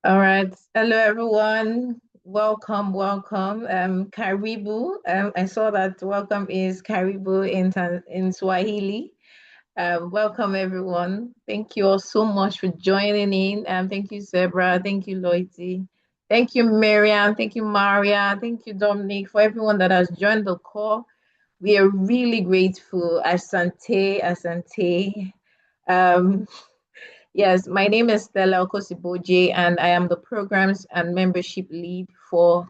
All right. Hello, everyone. Welcome, welcome. Karibu. I saw that welcome is Karibu in Swahili. Welcome, everyone. Thank you all so much for joining in. Thank you, Zebra. Thank you, Loiti. Thank you, Miriam. Thank you, Maria. Thank you, Dominic, for everyone that has joined the call. We are really grateful. Asante, Asante. Um, Yes, my name is Stella Okosiboje, and I am the Programs and Membership Lead for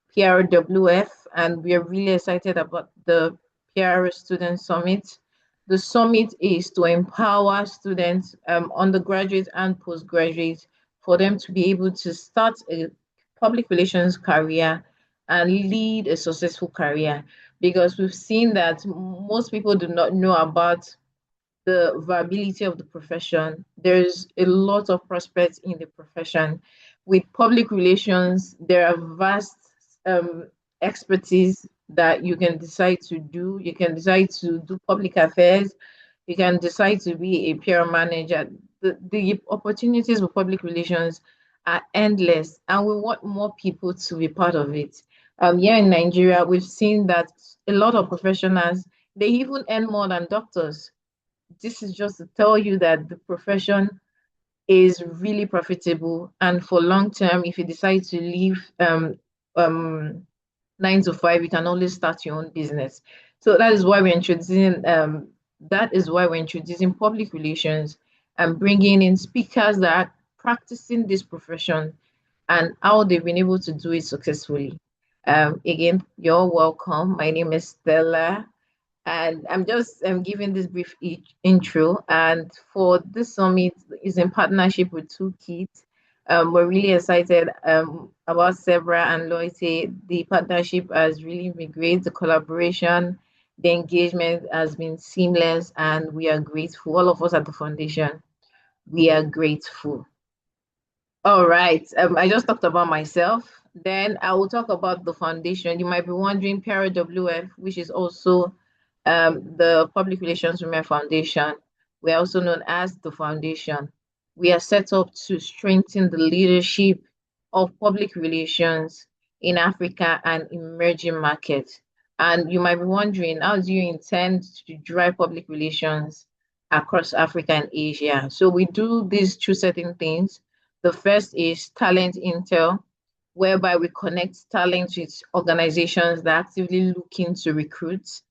PRWF, and we are really excited about the PR Student Summit. The summit is to empower students, undergraduates and postgraduates, for them to be able to start a public relations career and lead a successful career. Because we've seen that most people do not know about the viability of the profession. There's a lot of prospects in the profession. With public relations, there are vast um, expertise that you can decide to do. You can decide to do public affairs. You can decide to be a PR manager. The opportunities for public relations are endless, and we want more people to be part of it. Here in Nigeria, we've seen that a lot of professionals, they even earn more than doctors. This is just to tell you that the profession is really profitable, and for long term, if you decide to leave um 9 to 5, you can always start your own business. So that is why we're introducing public relations and bringing in speakers that are practicing this profession and how they've been able to do it successfully. Again, you're welcome. My name is Stella. And I'm just giving this brief intro. And for this summit is in partnership with Toolkit. We're really excited about Sebra and Loite. The partnership has really been great. The collaboration, the engagement has been seamless, and we are grateful. All of us at the foundation, we are grateful. All right. I just talked about myself. Then I will talk about the foundation. You might be wondering, PRWF, which is also the Public Relations Women Foundation. We are also known as the foundation. We are set up to strengthen the leadership of public relations in Africa and emerging markets. And you might be wondering, how do you intend to drive public relations across Africa and Asia? So we do these two certain things. The first is talent intel, whereby we connect talent with organizations that are actively looking to recruit.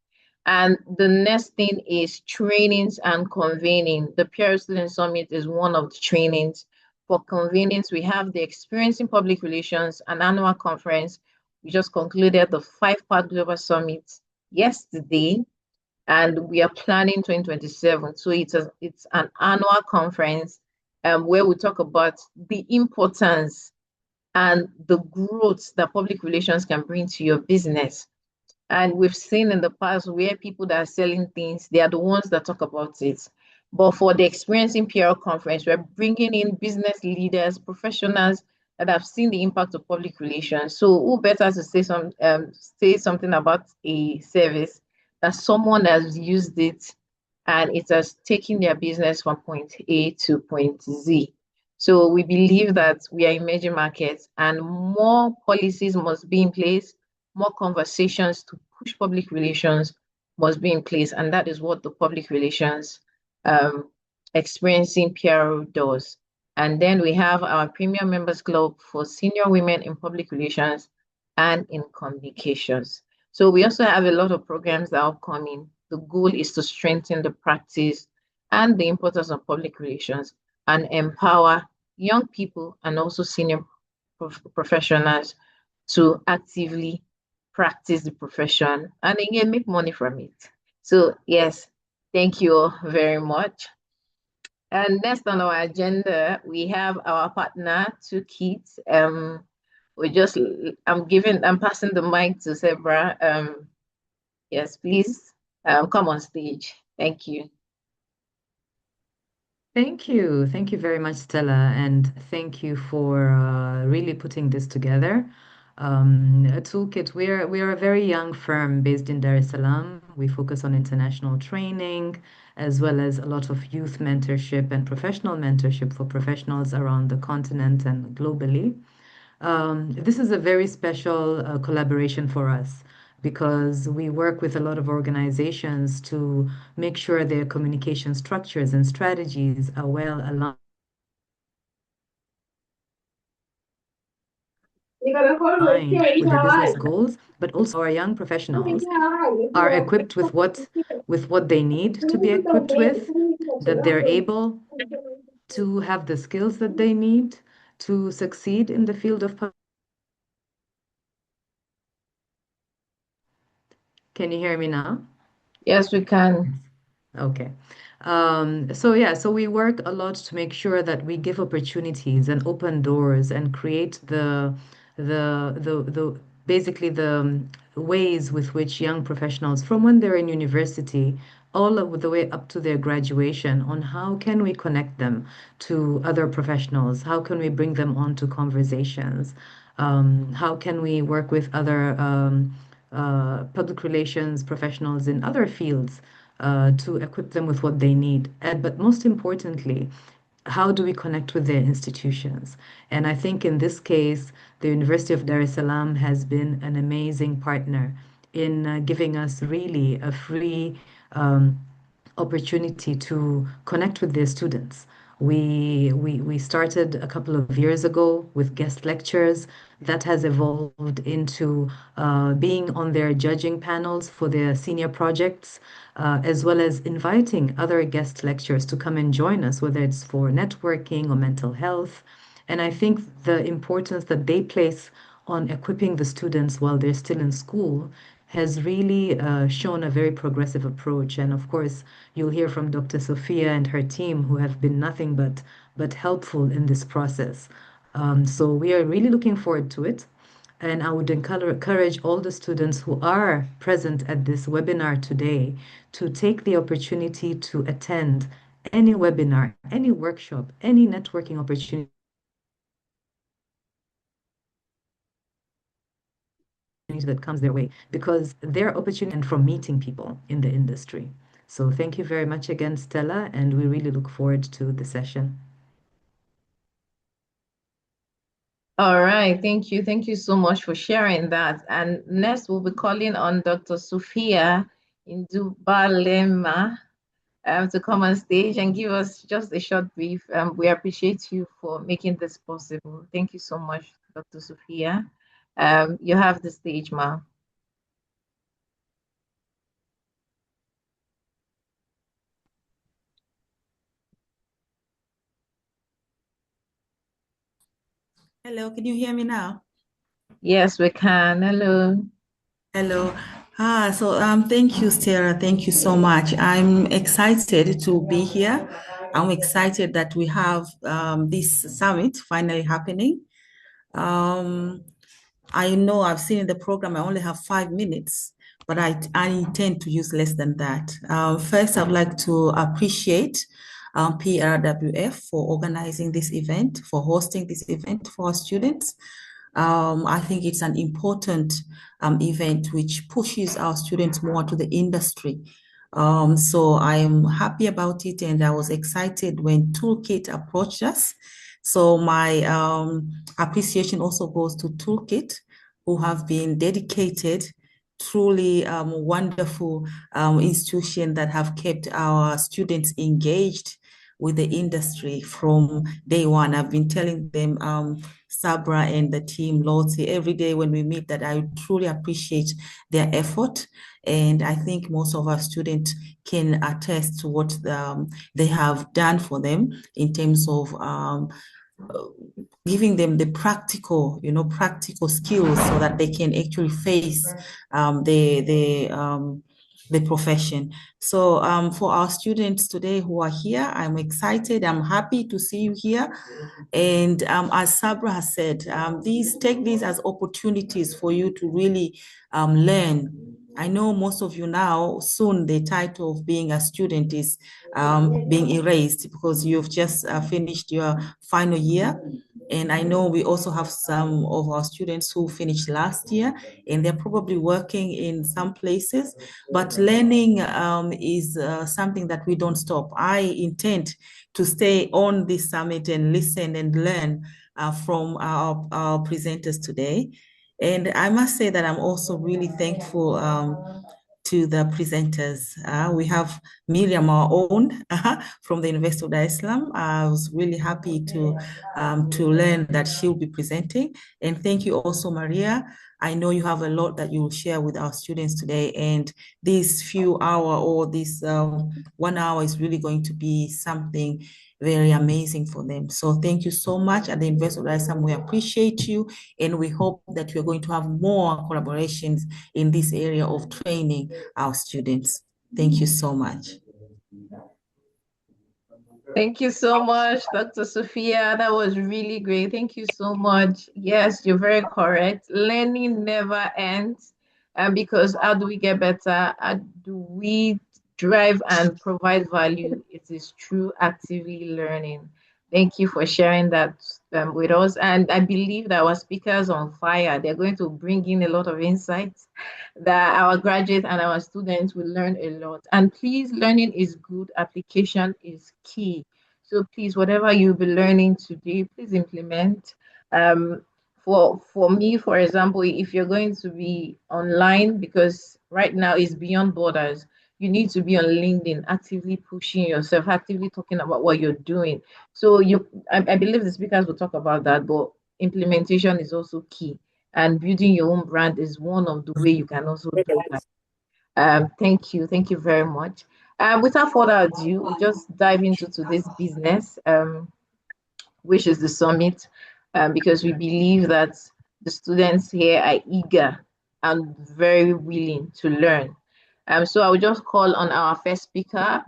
And the next thing is trainings and convening. The PR Student Summit is one of the trainings. For convenings, we have the Experience in Public Relations, an annual conference. We just concluded the five-part global summit yesterday, and we are planning 2027. So it's an annual conference where we talk about the importance and the growth that public relations can bring to your business. And we've seen in the past where people that are selling things, they are the ones that talk about it. But for the Experiencing PR conference, we're bringing in business leaders, professionals that have seen the impact of public relations. So who better to say something about a service that someone has used it and it has taken their business from point A to point Z. So we believe that we are emerging markets and more policies must be in place, more conversations to push public relations must be in place. And that is what the public relations um, experiencing PR does. And then we have our Premium Members Club for senior women in public relations and in communications. So we also have a lot of programs that are upcoming. The goal is to strengthen the practice and the importance of public relations and empower young people and also senior professionals to actively practice the profession and again make money from it. So yes, thank you all very much. And next on our agenda, we have our partner, Toolkit. We just I'm passing the mic to Zebra. Yes, please come on stage. Thank you. Thank you. Thank you very much, Stella. And thank you for really putting this together. Toolkit, we are a very young firm based in Dar es Salaam. We focus on international training as well as a lot of youth mentorship and professional mentorship for professionals around the continent and globally. This is a very special collaboration for us because we work with a lot of organizations to make sure their communication structures and strategies are well aligned with the business goals, but also our young professionals are equipped with what they need to be equipped with, that they're able to have the skills that they need to succeed in the field of Can you hear me now? Yes, we can. Okay. So we work a lot to make sure that we give opportunities and open doors and create the basically the ways with which young professionals from when they're in university all of the way up to their graduation on how can we connect them to other professionals? How can we bring them onto conversations? How can we work with other public relations professionals in other fields to equip them with what they need. But most importantly, how do we connect with their institutions? And I think in this case, the University of Dar es Salaam has been an amazing partner in giving us really a free opportunity to connect with their students. We started a couple of years ago with guest lectures that has evolved into being on their judging panels for their senior projects, as well as inviting other guest lecturers to come and join us, whether it's for networking or mental health. And I think the importance that they place on equipping the students while they're still in school has really shown a very progressive approach. And of course, you'll hear from Dr. Sophia and her team, who have been nothing but helpful in this process. So we are really looking forward to it. And I would encourage all the students who are present at this webinar today to take the opportunity to attend any webinar, any workshop, any networking opportunity that comes their way because they're opportunity and from meeting people in the industry. So thank you very much again, Stella, and we really look forward to the session. All right, thank you. Thank you so much for sharing that. And next, we'll be calling on Dr. Sophia Indubalema to come on stage and give us just a short brief. We appreciate you for making this possible. Thank you so much, Dr. Sophia. You have the stage, ma. Hello, can you hear me now? Yes, we can. Hello. Hello. Thank you, Sarah. Thank you so much. I'm excited to be here. I'm excited that we have this summit finally happening. Um, I know I've seen in the program I only have 5 minutes, but I intend to use less than that. First, I'd like to appreciate PRWF for organizing this event, for hosting this event for our students. I think it's an important event which pushes our students more to the industry. So I'm happy about it, and I was excited when Toolkit approached us. So my appreciation also goes to Toolkit, who have been dedicated, truly wonderful institution that have kept our students engaged with the industry from day one. I've been telling them, Sabra and the team, Lottie, every day when we meet, that I truly appreciate their effort. And I think most of our students can attest to what they have done for them in terms of giving them the practical skills so that they can actually face the profession. So for our students today who are here, I'm excited. I'm happy to see you here. And as Sabra has said, take these as opportunities for you to really learn. I know most of you now, soon the title of being a student is being erased because you've just finished your final year. And I know we also have some of our students who finished last year, and they're probably working in some places. But learning is something that we don't stop. I intend to stay on this summit and listen and learn from our presenters today. And I must say that I'm also really thankful to the presenters. We have Miriam, our own, from the University of Dar es Salaam. I was really happy to learn that she'll be presenting. And thank you also, Maria. I know you have a lot that you will share with our students today. And this few hour or this 1 hour is really going to be something very amazing for them. So thank you so much. At the University of Dar es Salaam, we appreciate you, and we hope that we're going to have more collaborations in this area of training our students. Thank you so much. Thank you so much, Dr. Sophia. That was really great. Thank you so much. Yes, you're very correct. Learning never ends. And because how do we get better? How do we drive and provide value? It is through actively learning. Thank you for sharing that with us. And I believe that our speakers on fire, they're going to bring in a lot of insights that our graduates and our students will learn a lot. And please, learning is good, application is key. So please, whatever you'll be learning today, please implement. Um, for me, for example, if you're going to be online, because right now it's beyond borders, you need to be on LinkedIn, actively pushing yourself, actively talking about what you're doing. So I believe the speakers will talk about that, but implementation is also key. And building your own brand is one of the way you can also do that. Thank you very much. Without further ado, we just dive into today's business, which is the summit, because we believe that the students here are eager and very willing to learn. So I will just call on our first speaker.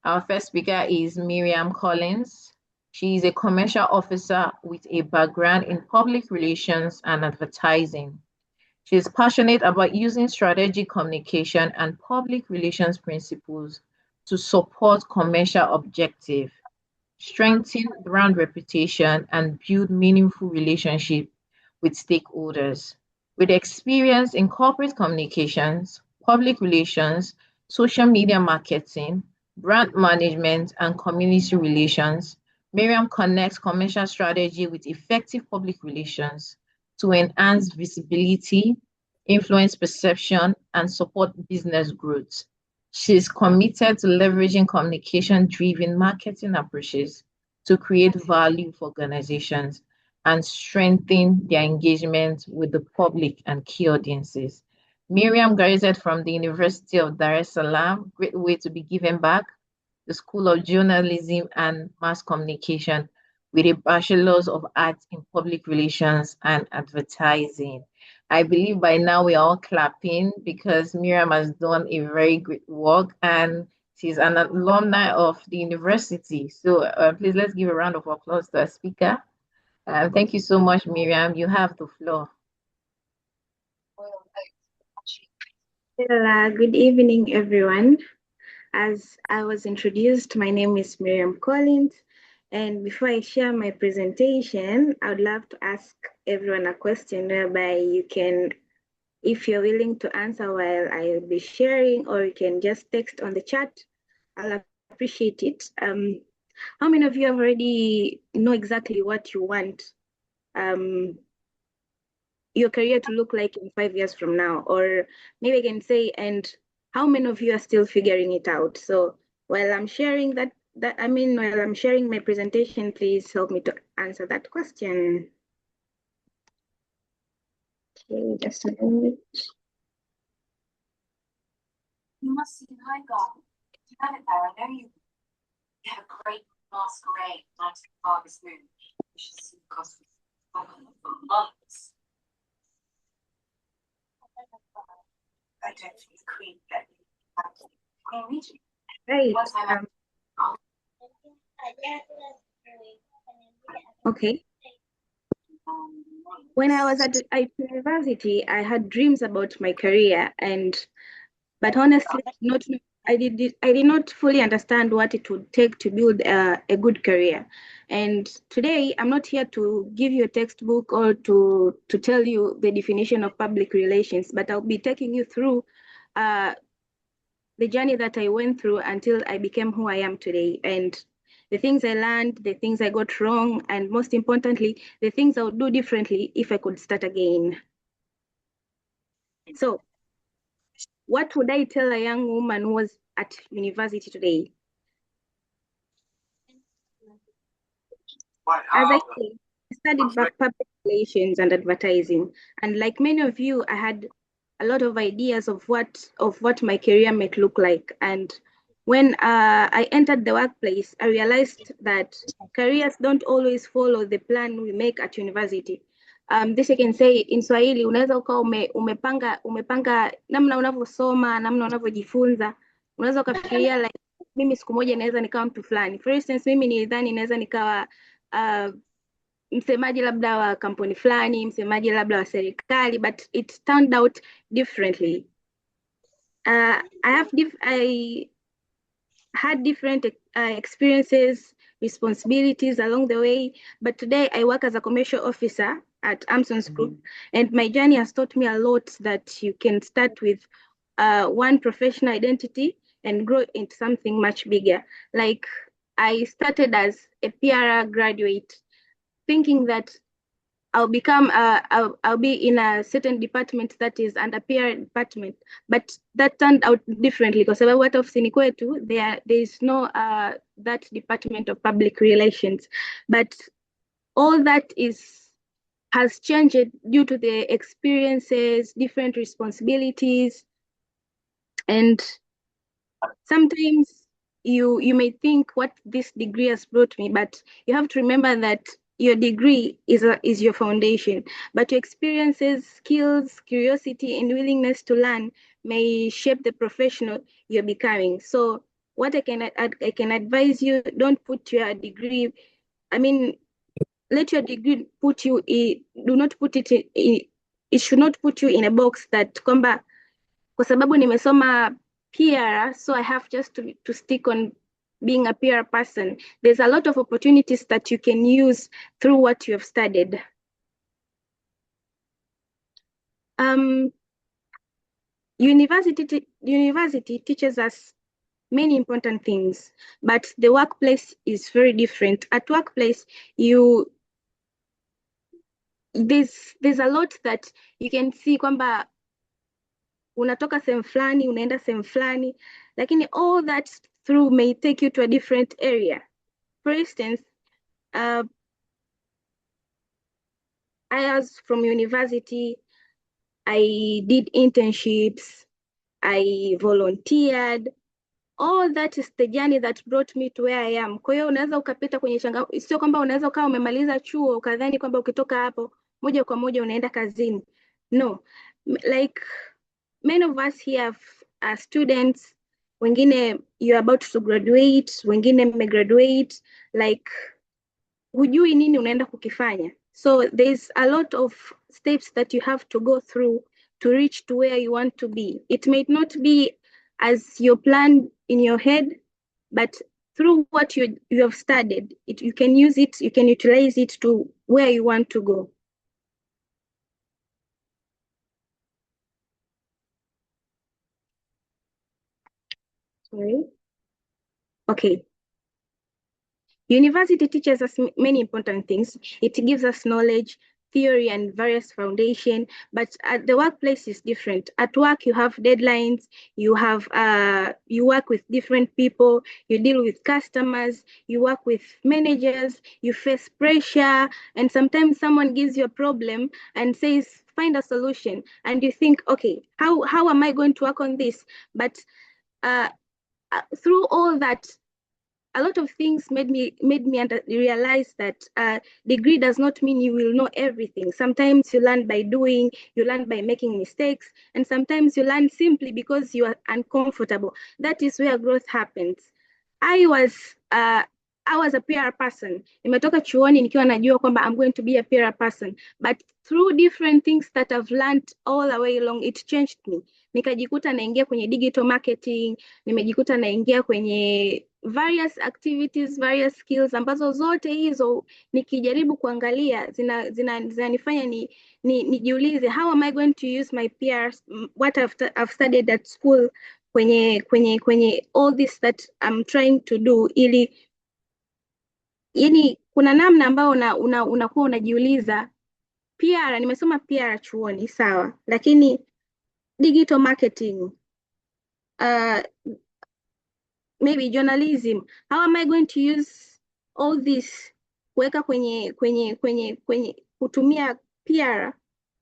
Our first speaker is Miriam Collins. She is a commercial officer with a background in public relations and advertising. She is passionate about using strategic communication and public relations principles to support commercial objectives, strengthen brand reputation, and build meaningful relationships with stakeholders. With experience in corporate communications, public relations, social media marketing, brand management, and community relations, Miriam connects commercial strategy with effective public relations to enhance visibility, influence perception, and support business growth. She's committed to leveraging communication-driven marketing approaches to create value for organizations and strengthen their engagement with the public and key audiences. Miriam graduated from the University of Dar es Salaam, great way to be given back, the School of Journalism and Mass Communication, with a Bachelor's of Arts in Public Relations and Advertising. I believe by now we are all clapping because Miriam has done a very great work and she's an alumni of the university. So please let's give a round of applause to our speaker. Thank you so much, Miriam. You have the floor. Well, good evening, everyone. As I was introduced, my name is Miriam Collins. And before I share my presentation, I would love to ask everyone a question whereby you can, if you're willing to answer while I'll be sharing, or you can just text on the chat, I'll appreciate it. How many of you have already know exactly what you want your career to look like in 5 years from now? Or maybe I can say, and how many of you are still figuring it out? So while I'm sharing while I'm sharing my presentation, please help me to answer that question. Okay, just a minute. You must see my garden. You have it there, I know you. You have a great masquerade night at Harvest Moon. You should see the cost for months. I don't think the Queen get you. Queen meeting. Right. Okay. When I was at university, I had dreams about my career, but honestly, not knowing I did not fully understand what it would take to build a good career. And today, I'm not here to give you a textbook or to tell you the definition of public relations, but I'll be taking you through the journey that I went through until I became who I am today. And the things I learned, the things I got wrong, and most importantly, the things I would do differently if I could start again. So, what would I tell a young woman who was at university today? As I said, I studied public relations and advertising, and like many of you, I had a lot of ideas of what my career might look like. And when I entered the workplace, I realized that careers don't always follow the plan we make at university. This I can say in Swahili, unaweza ukawa umepanga namna unavyosoma, namna unavyojifunza, unaweza ukafikiria like mimi siku moja naweza nikawa mtu fulani. For instance, mimi nilidhani naweza nikawa msemaji labda wa kampuni fulani, msemaji labda wa serikali, but it turned out differently. I had different experiences, responsibilities along the way, but today I work as a commercial officer at Amson's Group, and my journey has taught me a lot that you can start with one professional identity and grow into something much bigger. Like I started as a PR graduate, thinking that I'll be in a certain department that is under PR department, but that turned out differently because what ofisini kwetu there is no that department of public relations, but all that has changed due to the experiences, different responsibilities, and sometimes you may think what this degree has brought me, but you have to remember that your degree is your foundation, but your experiences, skills, curiosity, and willingness to learn may shape the professional you're becoming. So what I can advise you, don't put your degree, let your degree put you in, do not put it in, it should not put you in a box that kwamba kwa sababu nimesoma PR, so I have just to stick on being a PR person. There's a lot of opportunities that you can use through what you have studied. University teaches us many important things, but the workplace is very different. At workplace, there's a lot that you can see kwamba unatoka sehemu fulani, unaenda sehemu fulani, lakini all that through may take you to a different area. For instance, I was from university, I did internships, I volunteered. All that is the journey that brought me to where I am. Kwa hiyo unaweza ukapita kwenye sio kwamba unaweza ukawa umemaliza chuo ukadhani kwamba ukitoka hapo moja kwa moja unaenda kazini. No, like many of us here are students, wengine you're about to graduate, wengine mmegraduate, like hujui nini unaenda kukifanya. So there's a lot of steps that you have to go through to reach to where you want to be. It may not be as your plan in your head, but through what you have studied, you can use it, you can utilize it to where you want to go. Sorry. Okay. University teaches us many important things. It gives us knowledge, theory, and various foundation, but at the workplace is different. At work, you have deadlines, you work with different people, you deal with customers, you work with managers, you face pressure, and sometimes someone gives you a problem and says, find a solution. And you think, okay, how am I going to work on this? But through all that, a lot of things made me realize that degree does not mean you will know everything. Sometimes you learn by doing, you learn by making mistakes, and sometimes you learn simply because you are uncomfortable. That is where growth happens. I was a PR person. Nimetoka chuoni nikiwa najua kwamba I'm going to be a PR person, but through different things that I've learned all the way along, it changed me. nikajikuta naingia kwenye digital marketing, nimejikuta naingia kwenye various activities, various skills ambazo zote hizo nikijaribu kuangalia zinanifanya nijiulize, how am I going to use my peers, what I've studied at school kwenye all this that I'm trying to do, ili yani kuna namna ambayo unakuwa unajiuliza, PR nimesoma PR chuoni sawa, lakini digital marketing, maybe journalism, how am I going to use all this kuweka kwenye kutumia PR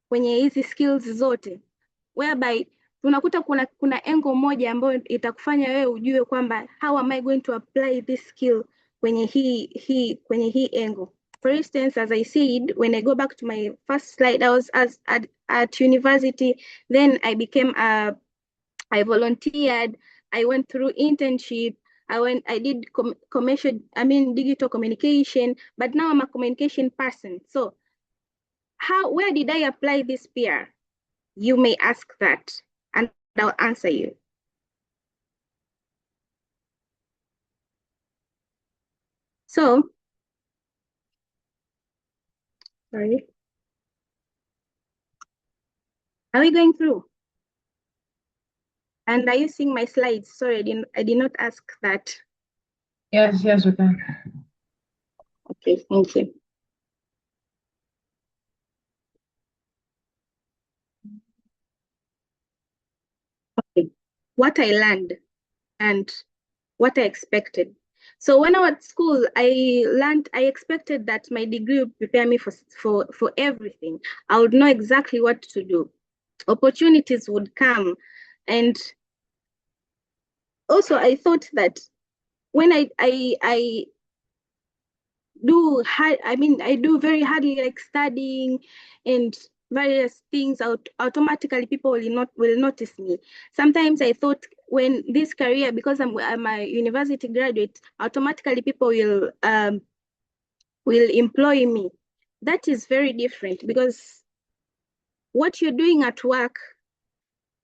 kwenye hizi skills zote, whereby tunakuta kuna engo moja ambayo itakufanya wewe ujue kwamba how am I going to apply this skill kwenye hii engo. For instance, as I said, when I go back to my first slide, I was at university, then I volunteered, I went through internship, I did digital communication, but now I'm a communication person. So where did I apply this PR? You may ask that, and I'll answer you. So, sorry. Are we going through? And are you seeing my slides? Sorry, I did not ask that. Yes, we can. Okay, thank you. Okay, what I learned and what I expected. So when I was at school, I expected that my degree would prepare me for everything. I would know exactly what to do. Opportunities would come. And also I thought that when I do very hardly, like studying and various things, automatically people will notice me. Sometimes I thought when this career, because I'm a university graduate, automatically people will employ me. That is very different, because what you're doing at work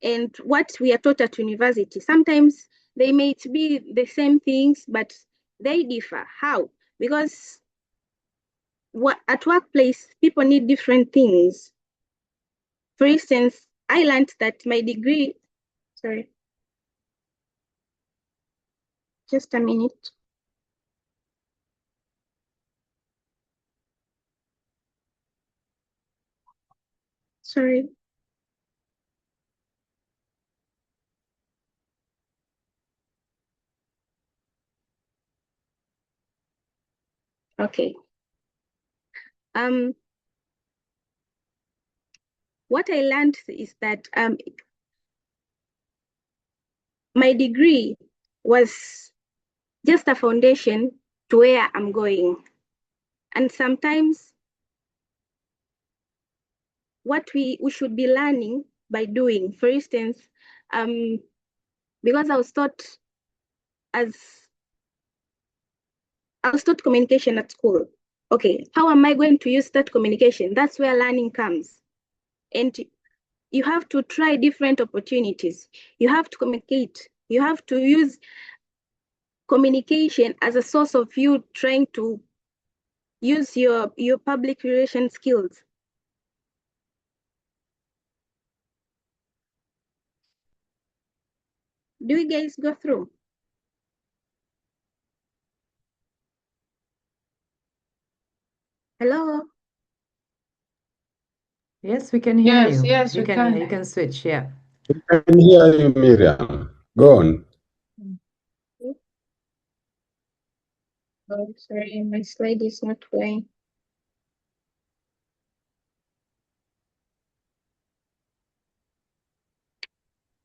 and what we are taught at university, sometimes they may be the same things, but they differ. How? Because at workplace, people need different things. For instance, I learned that my degree, sorry, just a minute. Sorry. Okay. What I learned is that my degree was just a foundation to where I'm going. And sometimes what we should be learning by doing, for instance, because I was taught communication at school. Okay, how am I going to use that communication? That's where learning comes. And you have to try different opportunities. You have to communicate. You have to use communication as a source of you trying to use your public relation skills. Do you guys go through? Hello? Yes, we can hear you. Yes, you can switch, yeah. I can hear you, Miriam. Go on. Oh, sorry, my slide is not playing.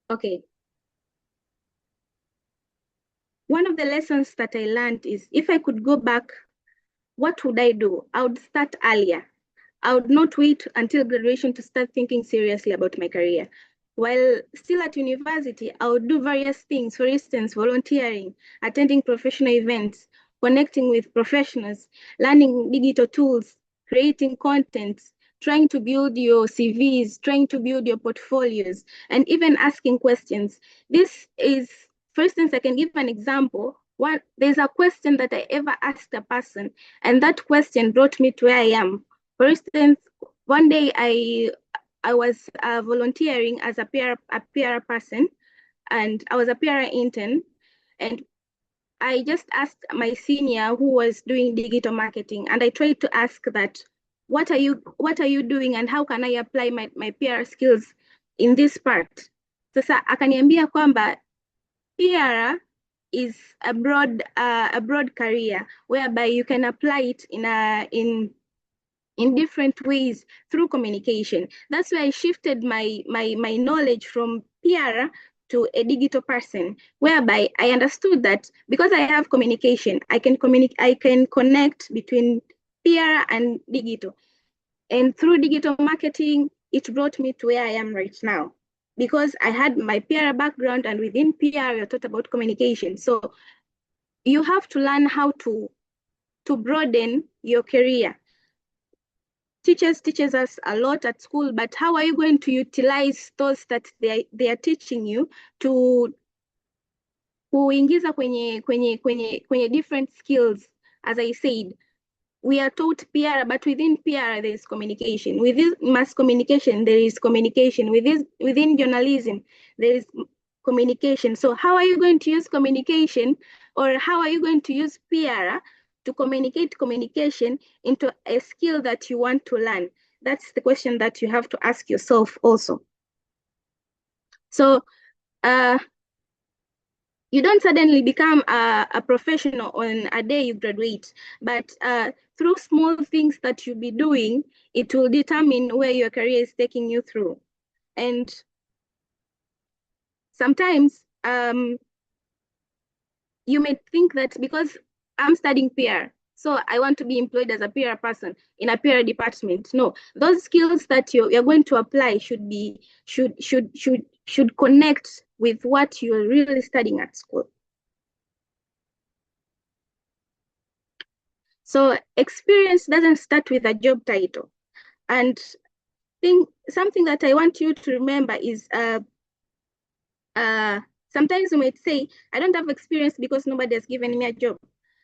Okay. One of the lessons that I learned is, if I could go back, what would I do? I would start earlier. I would not wait until graduation to start thinking seriously about my career. While still at university, I would do various things. For instance, volunteering, attending professional events, connecting with professionals, learning digital tools, creating content, trying to build your CVs, trying to build your portfolios, and even asking questions. This is, for instance, I can give an example. There's a question that I ever asked a person, and that question brought me to where I am. For instance, one day I was volunteering as a PR person, and I was a PR intern, and I just asked my senior who was doing digital marketing, and I tried to ask that, what are you doing, and how can I apply my PR skills in this part? Sasa akaniambia kwamba PR is a broad career whereby you can apply it in different ways through communication. That's why I shifted my knowledge from PR to a digital person, whereby I understood that because I have communication, I can connect between PR and digital. And through digital marketing, it brought me to where I am right now. Because I had my PR background, and within PR, we taught about communication. So you have to learn how to broaden your career. Teachers teaches us a lot at school, but how are you going to utilize those that they are teaching you to kuingiza kwenye different skills? As I said, we are taught PR, but within PR there is communication. Within mass communication there is communication. Within journalism there is communication. So how are you going to use communication, or how are you going to use PR to communicate communication into a skill that you want to learn? That's the question that you have to ask yourself also. So you don't suddenly become a professional on a day you graduate, but through small things that you'll be doing, it will determine where your career is taking you through. And sometimes you may think that because I'm studying PR, so I want to be employed as a PR person in a PR department. No, those skills that you're going to apply should connect with what you're really studying at school. So experience doesn't start with a job title. And something that I want you to remember is sometimes you might say, I don't have experience because nobody has given me a job.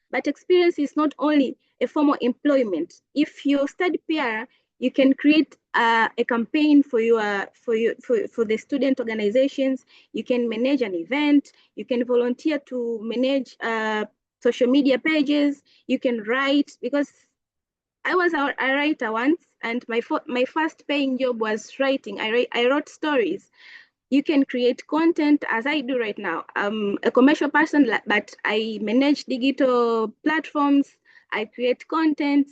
But experience is not only a formal employment. If you study PR, you can create a campaign for the student organizations. You can manage an event. You can volunteer to manage social media pages. You can write, because I was a writer once, and my first paying job was writing. I wrote stories. You can create content as I do right now. I'm a commercial person, but I manage digital platforms. I create content.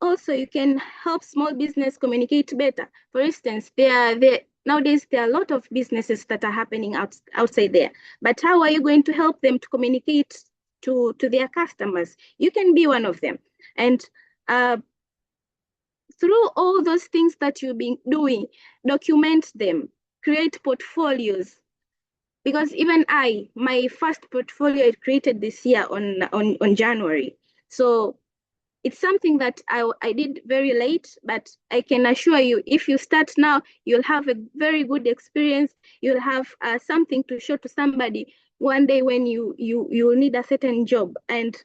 Also, you can help small business communicate better. For instance, nowadays there are a lot of businesses that are happening outside there. But how are you going to help them to communicate to their customers? You can be one of them. And through all those things that you've been doing, document them. Create portfolios, because even my first portfolio I created this year on January. So it's something that I did very late, but I can assure you, if you start now, you'll have a very good experience. You'll have something to show to somebody one day when you'll need a certain job. And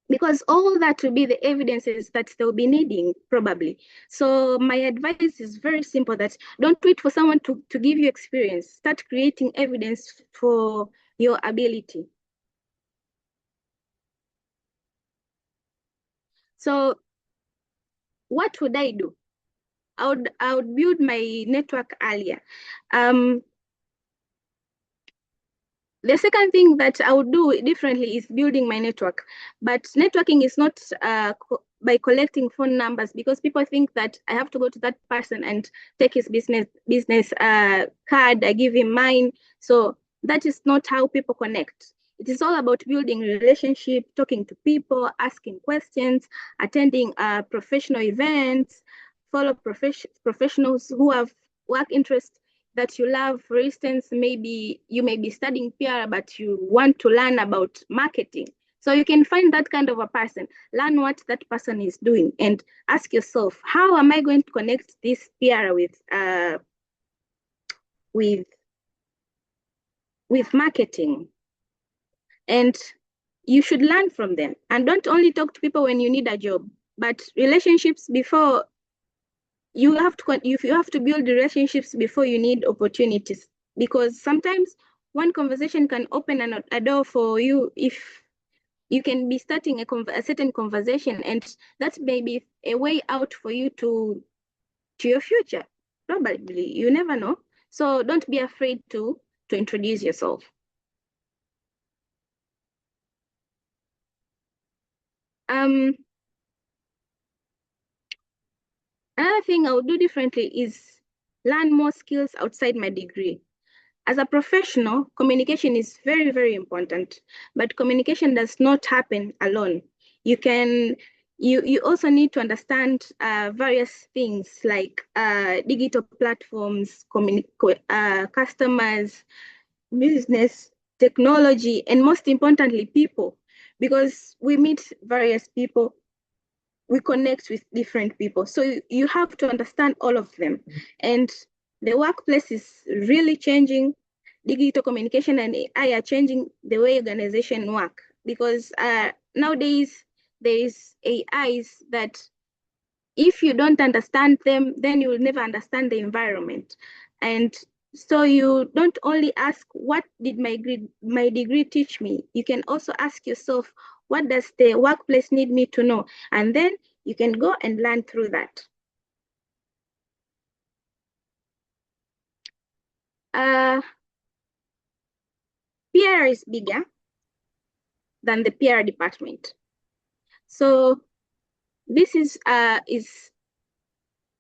because all that will be the evidences that they'll be needing probably. So my advice is very simple, that don't wait for someone to give you experience. Start creating evidence for your ability. So what would I do? I would build my network earlier. The second thing that I would do differently is building my network. But networking is not by collecting phone numbers, because people think that I have to go to that person and take his business card, I give him mine. So that is not how people connect. It is all about building relationship, talking to people, asking questions, attending professional events, follow professionals who have work interests that you love. For instance, maybe you may be studying PR, but you want to learn about marketing. So you can find that kind of a person, learn what that person is doing, and ask yourself, how am I going to connect this PR with marketing? And you should learn from them. And don't only talk to people when you need a job, but relationships before you have to build relationships before you need opportunities, because sometimes one conversation can open a door for you. If you can be starting a certain conversation, and that may be a way out for you to your future. Probably, you never know. So don't be afraid to introduce yourself. Another thing I would do differently is learn more skills outside my degree. As a professional, communication is very, very important, but communication does not happen alone. You also need to understand various things like digital platforms, customers, business, technology, and most importantly, people, because we meet various people, we connect with different people. So you have to understand all of them. And the workplace is really changing. Digital communication and AI are changing the way organizations work, because nowadays there is AIs that if you don't understand them, then you will never understand the environment. And so you don't only ask, what did my degree teach me? You can also ask yourself, what does the workplace need me to know? And then you can go and learn through that. PR is bigger than the PR department. So this is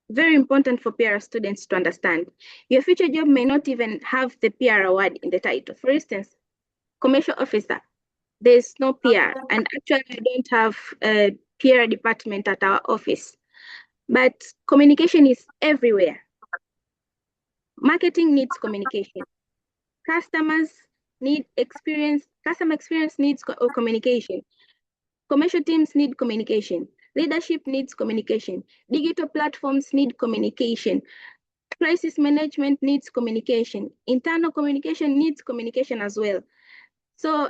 very important for PR students to understand. Your future job may not even have the PR award in the title. For instance, commercial officer, there's no PR. And actually, I don't have a PR department at our office. But communication is everywhere. Marketing needs communication. Customers need experience. Customer experience needs communication. Commercial teams need communication. Leadership needs communication. Digital platforms need communication. Crisis management needs communication. Internal communication needs communication as well. So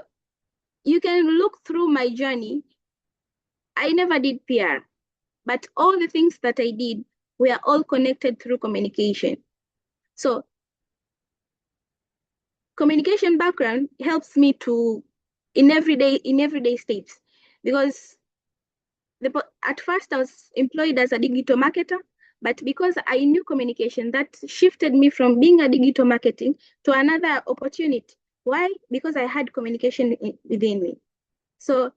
you can look through my journey. I never did PR, but all the things that I did were all connected through communication. So communication background helps me to in everyday steps, because at first I was employed as a digital marketer, but because I knew communication, that shifted me from being a digital marketing to another opportunity. Why? Because I had communication within me. So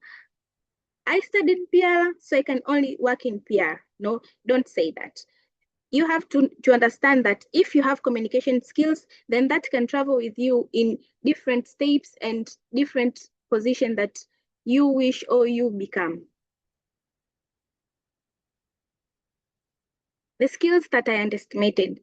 I studied PR, so I can only work in PR. No, don't say that. You have to understand that if you have communication skills, then that can travel with you in different steps and different positions that you wish or you become. The skills that I underestimated.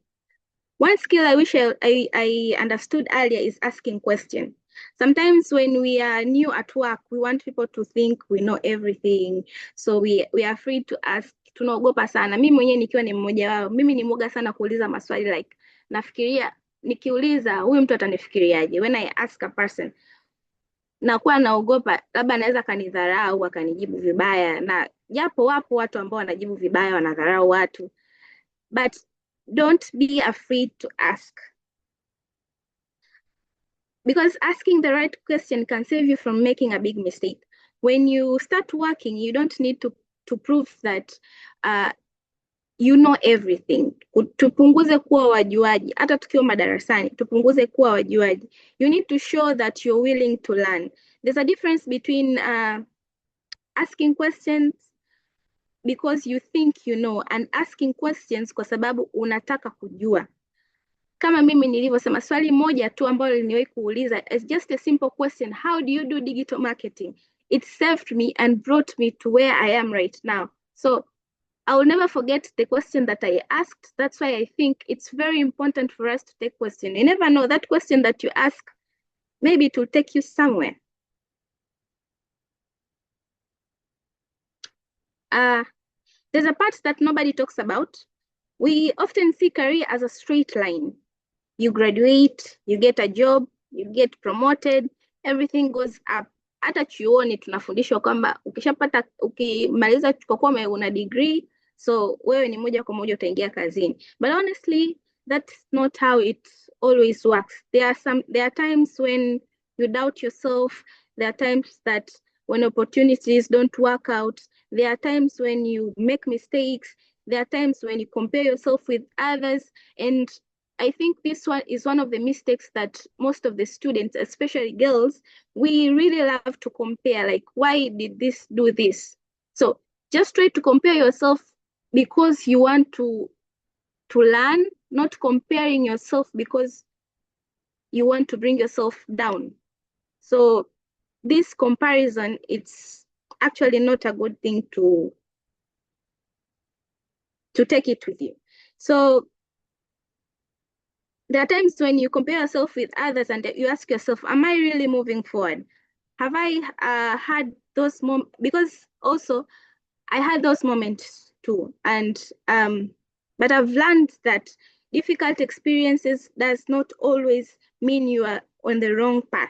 One skill I wish I understood earlier is asking questions. Sometimes when we are new at work, we want people to think we know everything. So we are free to ask. Tunaogopa sana. Mimi mwenyewe nikiwa ni mmoja wao. Mimi ni mwoga sana kuuliza maswali, like nafikiria nikiuliza huyu mtu atanifikiriaje. When I ask a person, nakuwa naogopa labda anaweza kanidharau akanijibu vibaya, na japo wapo watu ambao wanajibu vibaya, wanadharau watu. But don't be afraid to ask. Because asking the right question can save you from making a big mistake. When you start working, you don't need to prove that you know everything. Tupunguze kuwa wajuaji. Hata tukiwa madarasani, tupunguze kuwa wajuaji. You need to show that you're willing to learn. There's a difference between asking questions because you think you know and asking questions kwa sababu unataka kujua. Kama mimi nilivyosema, swali moja tu ambalo niliwahi kuuliza is just a simple question: how do you do digital marketing? It saved me and brought me to where I am right now. So I will never forget the question that I asked. That's why I think it's very important for us to take questions. You never know, that question that you ask, maybe it will take you somewhere. there's a part that nobody talks about. We often see career as a straight line. You graduate, you get a job, you get promoted, everything goes up. Hata chuoni tunafundishwa kwamba ukimaliza kwa kuwa una degree, so wewe ni moja kwa moja utaingia kazini. But honestly, that's not how it always works. There are times when you doubt yourself. There are times that when opportunities don't work out. There are times when you make mistakes. There are times when you compare yourself with others. And I think this one is one of the mistakes that most of the students, especially girls, we really love to compare, like, why did this do this? So just try to compare yourself because you want to learn, not comparing yourself because you want to bring yourself down. So this comparison, it's actually not a good thing to take it with you. So there are times when you compare yourself with others and you ask yourself, am I really moving forward? Have I had those moments? Because also I had those moments too. And but I've learned that difficult experiences does not always mean you are on the wrong path.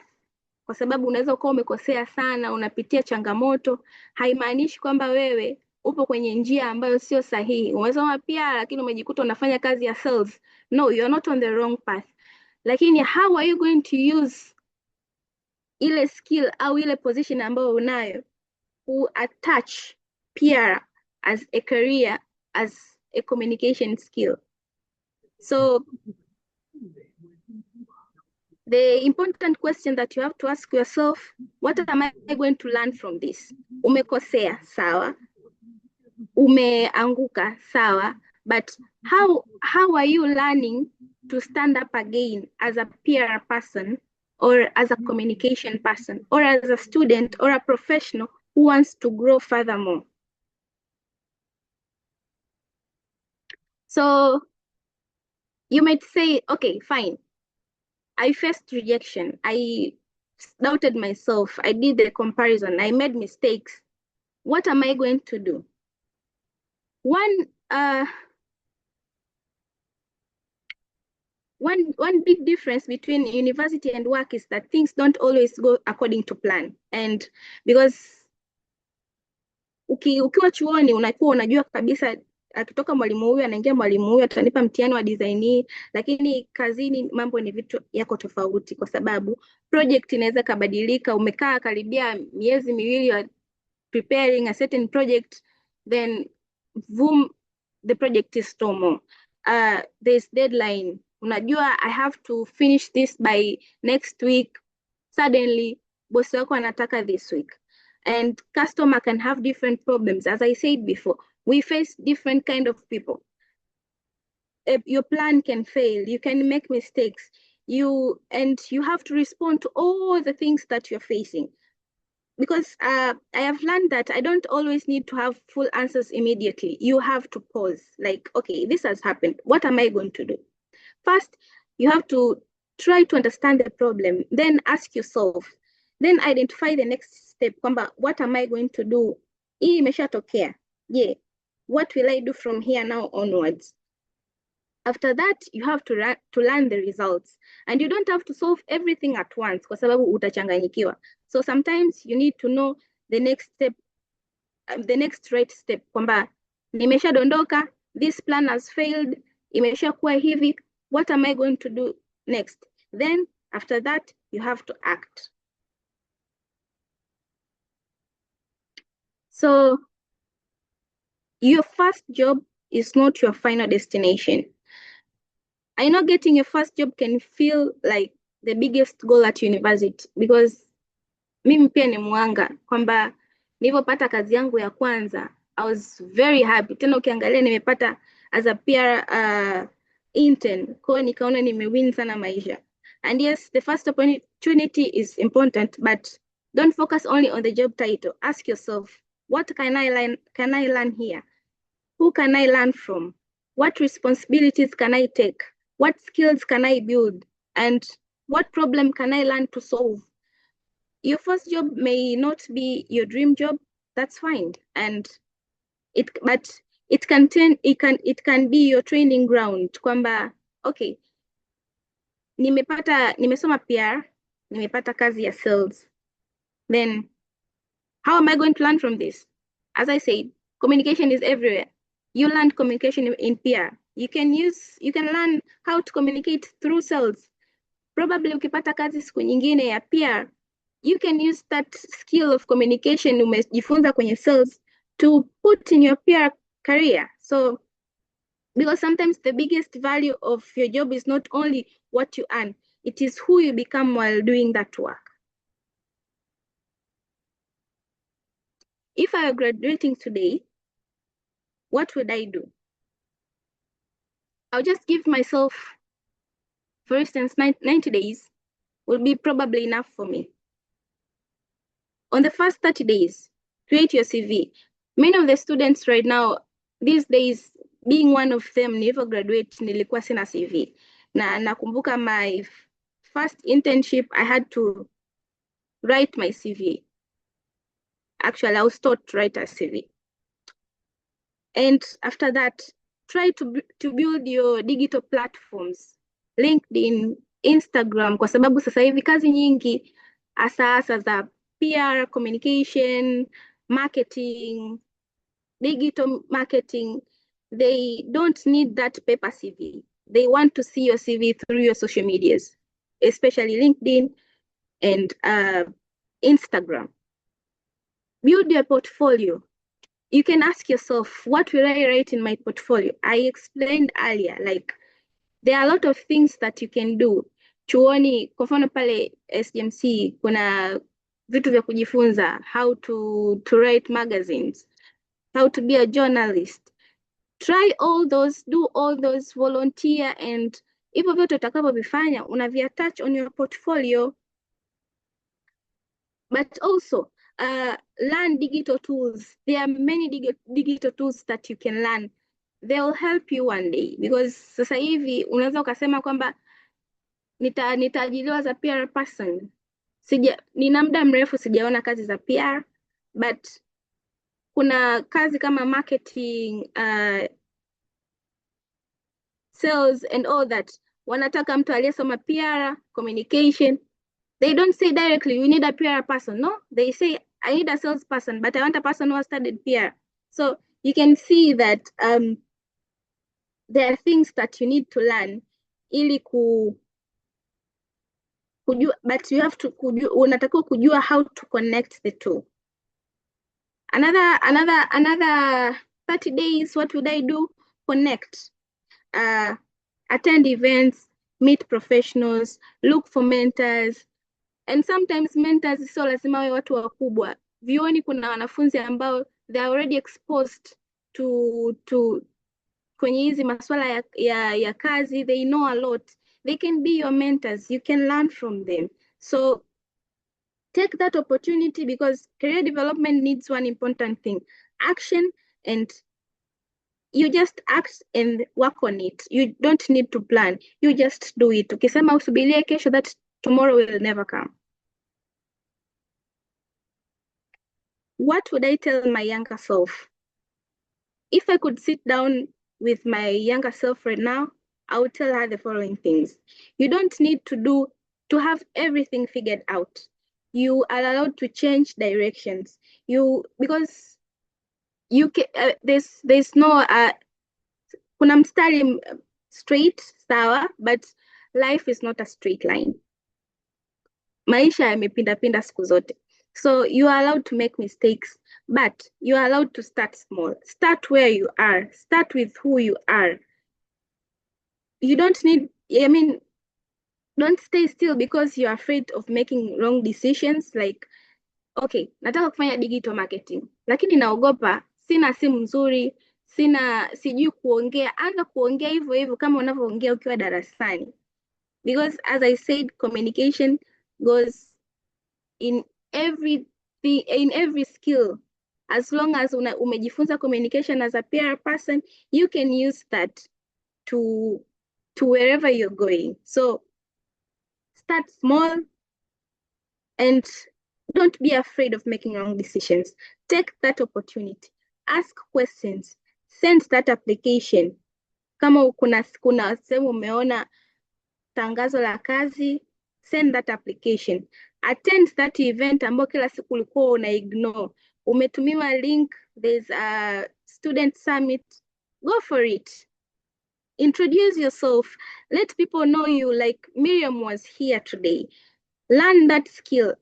Kwa sababu unaweza kuwa umekosea sana, unapitia changamoto, haimaanishi kwamba wewe upo kwenye njia ambayo sio sahihi. Umesoma pia lakini umejikuta unafanya kazi ya sales. No, you're not on the wrong path. Lakini how are you going to use ile skill au ile position ambayo unayo to attach PR as a career, as a communication skill? So the important question that you have to ask yourself, what am I going to learn from this? Umekosea, sawa. Umeanguka, sawa. But how are you learning to stand up again as a PR person or as a communication person or as a student or a professional who wants to grow furthermore? So you might say, okay, fine. I faced rejection. I doubted myself. I did the comparison. I made mistakes. What am I going to do? One big difference between university and work is that things don't always go according to plan. And because ukiwa chuoni unakuwa unajua kabisa akitoka mwalimu huyu anaingia mwalimu huyu atanipa mtihani wa design hii, lakini kazini mambo ni vitu yako tofauti kwa sababu project inaweza kabadilika. Umekaa karibia miezi miwili wa preparing a certain project, then boom, the project is no more. There's deadline. Unajua I have to finish this by next week. Suddenly boss wako anataka this week. And customer can have different problems. As I said before, we face different kind of people. Your plan can fail. You can make mistakes. You have to respond to all the things that you're facing. Because I have learned that I don't always need to have full answers immediately. You have to pause. Like, okay, this has happened. What am I going to do? First, you have to try to understand the problem. Then ask yourself. Then identify the next step. What am I going to do? Hii imeshatokea. Yeah. What will I do from here now onwards? After that, you have to learn the results. And you don't have to solve everything at once kwa sababu utachanganyikiwa. So sometimes you need to know the next step, the next right step. Kwamba nimeshadondoka, this plan has failed, imeshakuwa hivi, what am I going to do next? Then after that, you have to act. So your first job is not your final destination. I know getting your first job can feel like the biggest goal at university because mimi pia ni mwanga kwamba nilipopata kazi yangu ya kwanza I was very happy. Tena ukiangalia nimepata as a PR intern, kwa nikaona nimewin sana maisha. And yes, the first opportunity is important, but don't focus only on the job title. Ask yourself, what can I learn here? Who can I learn from? What responsibilities can I take? What skills can I build? And what problem can I learn to solve? Your first job may not be your dream job. That's fine. And but it can be your training ground kwamba okay, nimesoma PR, nimepata kazi ya sales, then how am I going to learn from this? As I said, communication is everywhere. You learn communication in PR. You can learn how to communicate through sales. Probably ukipata kazi siku nyingine ya PR, you can use that skill of communication umejifunza kwenye sales to put in your PR career. So, because sometimes the biggest value of your job is not only what you earn, it is who you become while doing that work. If I were graduating today, what would I do? I'll just give myself, for instance, 90 days will be probably enough for me. On the first 30 days, create your CV. Many of the students right now, these days, being one of them, nilivyo graduate, nilikuwa sina CV. Na nakumbuka my first internship, I had to write my CV. Actually, I was taught to write a CV. And after that, try to build your digital platforms, LinkedIn, Instagram, kwa sababu sasa hivi kazi nyingi hasa za PR, communication, marketing, digital marketing, they don't need that paper CV. They want to see your CV through your social medias, especially LinkedIn and Instagram. Build your portfolio. You can ask yourself, what will I write in my portfolio? I explained earlier, like there are a lot of things that you can do. Chuoni, kwa mfano pale SGMC, kuna vitu vya kujifunza, how to write magazines, how to be a journalist. Try all those, do all those, volunteer, and hivyo vyote utakavyovifanya unaviattach on your portfolio. But also, learn digital tools. There are many digital tools that you can learn. They'll help you one day, because sasa hivi unaweza ukasema kwamba nitaajiriwa as a PR person. Nina muda mrefu sijaona kazi za PR, but kuna kazi kama marketing, sales and all that. Wanataka mtu aliyesoma PR, communication. They don't say directly, you need a PR person. No, they say, I need a salesperson, but I want a person who has studied PR. So you can see that there are things that you need to learn ili kujua, but you have to unatakiwa kujua how to connect the two. Another 30 days, what would I do? Connect. Attend events, meet professionals, look for mentors. And sometimes mentors sio lazima wawe watu wakubwa. Vioni kuna wanafunzi ambao they are already exposed to kwenye hizi masuala ya kazi, they know a lot. They can be your mentors. You can learn from them. So take that opportunity, because career development needs one important thing: action, and you just act and work on it. You don't need to plan. You just do it. Ukisema usubirie kesho, that tomorrow will never come. What would I tell my younger self? If I could sit down with my younger self right now, I would tell her the following things. You don't need to have everything figured out. You are allowed to change directions. Because you can, there's no kuna mstari straight, sawa, but life is not a straight line. Maisha yamepinda siku zote. So you are allowed to make mistakes, but you are allowed to start small. Start where you are. Start with who you are. You don't need, don't stay still because you're afraid of making wrong decisions. Like, okay, nataka kufanya digital marketing, lakini naogopa, sina simu nzuri, sijui kuongea. Anza kuongea hivyo kama unavyoongea ukiwa darasani. Because as I said, communication goes in every skill. As long as umejifunza communication as a PR person, you can use that to wherever you're going. So start small and don't be afraid of making wrong decisions. Take that opportunity. ask questions, send that application. Kama kuna sehemu umeona tangazo la kazi, send that application. Attend that event ambayo kila siku ulikuwa una ignore. Umetumiwa link, there's a student summit, go for it. Introduce yourself. Let people know you, like Miriam was here today. Learn that skill.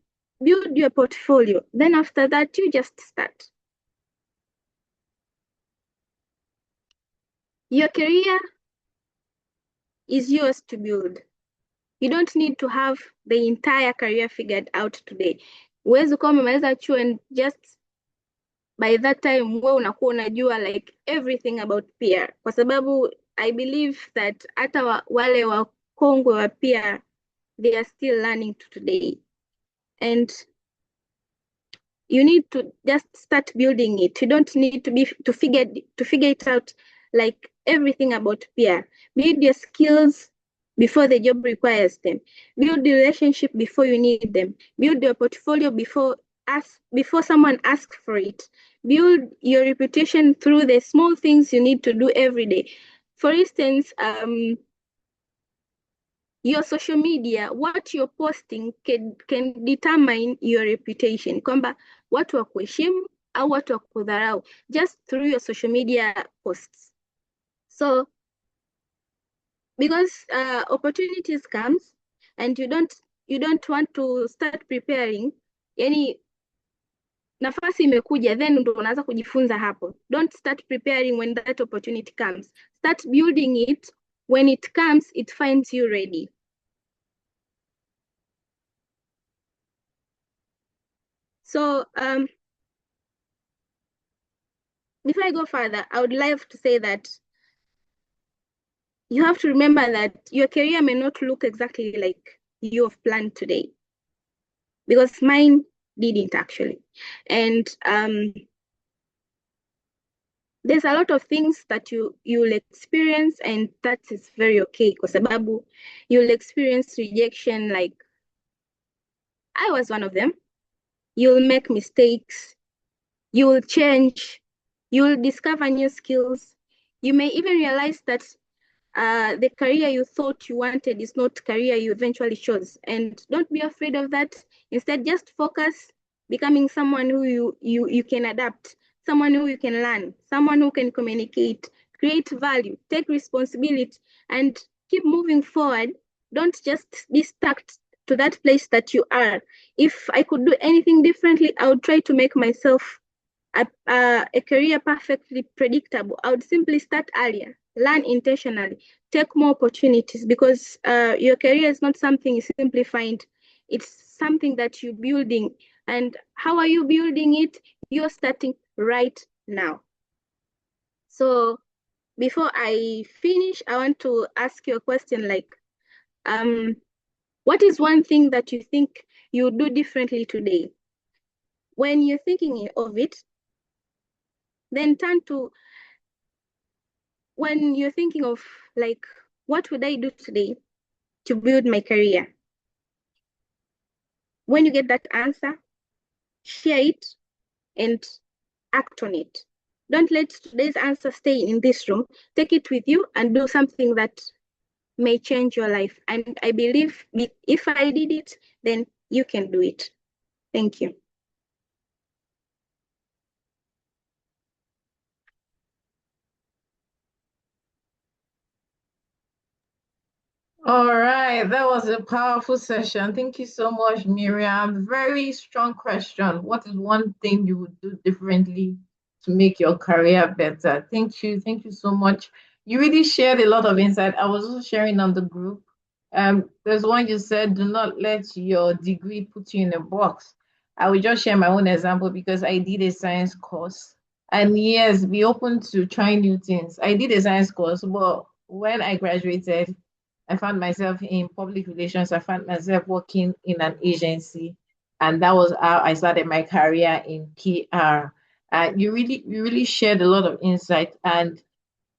Build your portfolio. Then after that, you just start. Your career is yours to build. You don't need to have the entire career figured out today. Huwezi kuwa umemaliza chuo and just by that time wewe unakuwa unajua like everything about PR, kwa sababu I believe that hata wale wakongwe wa PR, they are still learning today, and you need to just start building it. You don't need to figure it out like everything about PR. Build your skills before the job requires them. Build the relationship before you need them. Build your portfolio before someone asks for it. Build your reputation through the small things you need to do every day. For instance, your social media, what you're posting can determine your reputation. Kwamba watu wa kuheshimu au watu wa kudharau just through your social media posts. So because opportunities comes and you don't want to start preparing, yani nafasi imekuja then ndo unaanza kujifunza hapo. Don't start preparing when that opportunity comes. Start building it. When it comes, it finds you ready. So before I go further, I would like to say that you have to remember that your career may not look exactly like you have planned today, because mine didn't actually. And there's a lot of things that you'll experience, and that is very okay, kwa sababu you'll experience rejection, like I was one of them. You'll make mistakes, you will change, you will discover new skills. You may even realize that the career you thought you wanted is not career you eventually chose. And don't be afraid of that. Instead, just focus becoming someone who you can adapt, someone who you can learn, someone who can communicate, create value, take responsibility, and keep moving forward. Don't just be stuck to that place that you are. If I could do anything differently, I would try to make myself a career perfectly predictable. I would simply start earlier, learn intentionally, take more opportunities, because your career is not something you simply find. It's something that you're building. And how are you building it? You're starting right now. So before I finish, I want to ask you a question like, what is one thing that you think you would do differently today? When you're thinking of it, then turn to when you're thinking of like, what would I do today to build my career? When you get that answer, share it and act on it. Don't let today's answer stay in this room. Take it with you and do something that may change your life. And I believe if I did it, then you can do it. Thank you. All right, that was a powerful session. Thank you so much, Miriam. Very strong question. What is one thing you would do differently to make your career better? Thank you so much. You really shared a lot of insight. I was also sharing on the group. There's one you said, do not let your degree put you in a box. I will just share my own example because I did a science course. And yes, be open to trying new things. I did a science course, but when I graduated, I found myself in public relations. I found myself working in an agency, and that was how I started my career in PR. You really shared a lot of insight. And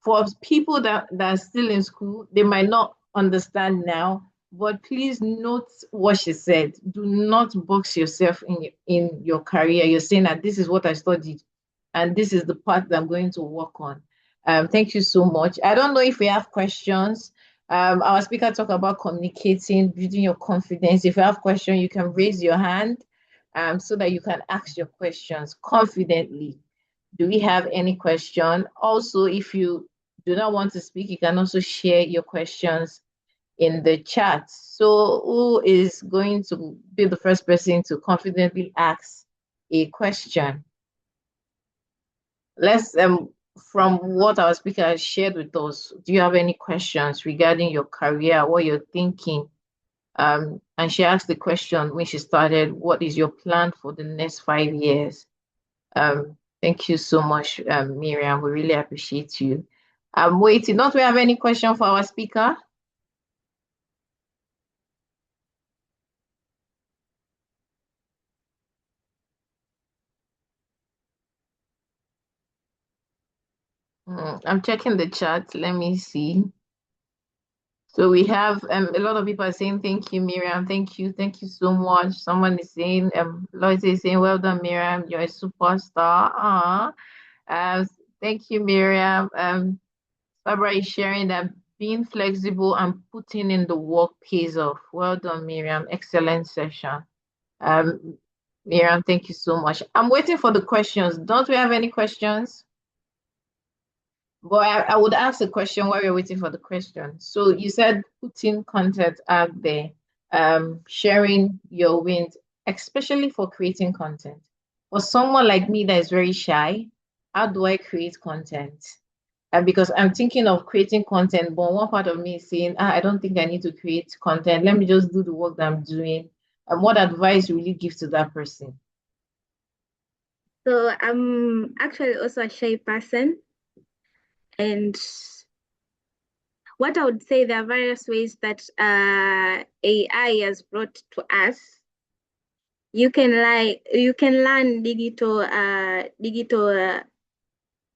for people that are still in school, they might not understand now, but please note what she said. Do not box yourself in your career. You're saying that this is what I studied. and this is the part that I'm going to work on. Thank you so much. I don't know if we have questions. Our speaker talked about communicating, building your confidence. If you have questions, you can raise your hand so that you can ask your questions confidently. Do we have any question? Also, if you do not want to speak, you can also share your questions in the chat. So who is going to be the first person to confidently ask a question? Let's from what our speaker has shared with us, do you have any questions regarding your career, what you're thinking? And she asked the question when she started, what is your plan for the next 5 years? Thank you so much, Miriam. We really appreciate you. I'm waiting. Don't we have any question for our speaker? I'm checking the chat. Let me see. So we have a lot of people are saying thank you, Miriam. Thank you so much. Someone is saying, Lois is saying, well done, Miriam. You're a superstar. Thank you, Miriam. Barbara is sharing that being flexible and putting in the work pays off. Well done, Miriam. Excellent session. Miriam, thank you so much. I'm waiting for the questions. Don't we have any questions? But I would ask a question while we're waiting for the question. So you said putting content out there, sharing your wins, especially for creating content. For someone like me that is very shy, how do I create content? Because I'm thinking of creating content, but one part of me is saying, I don't think I need to create content. Let me just do the work that I'm doing. And what advice will you give to that person? So I'm actually also a shy person. And what I would say, there are various ways that AI has brought to us. You can learn digital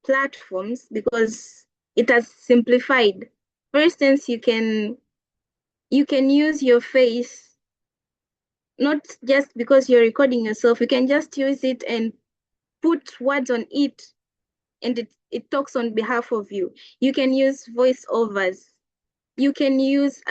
platforms because it has simplified. For instance, you can use your face, not just because you're recording yourself. You can just use it and put words on it, and it talks on behalf of you. You can use voiceovers. You can use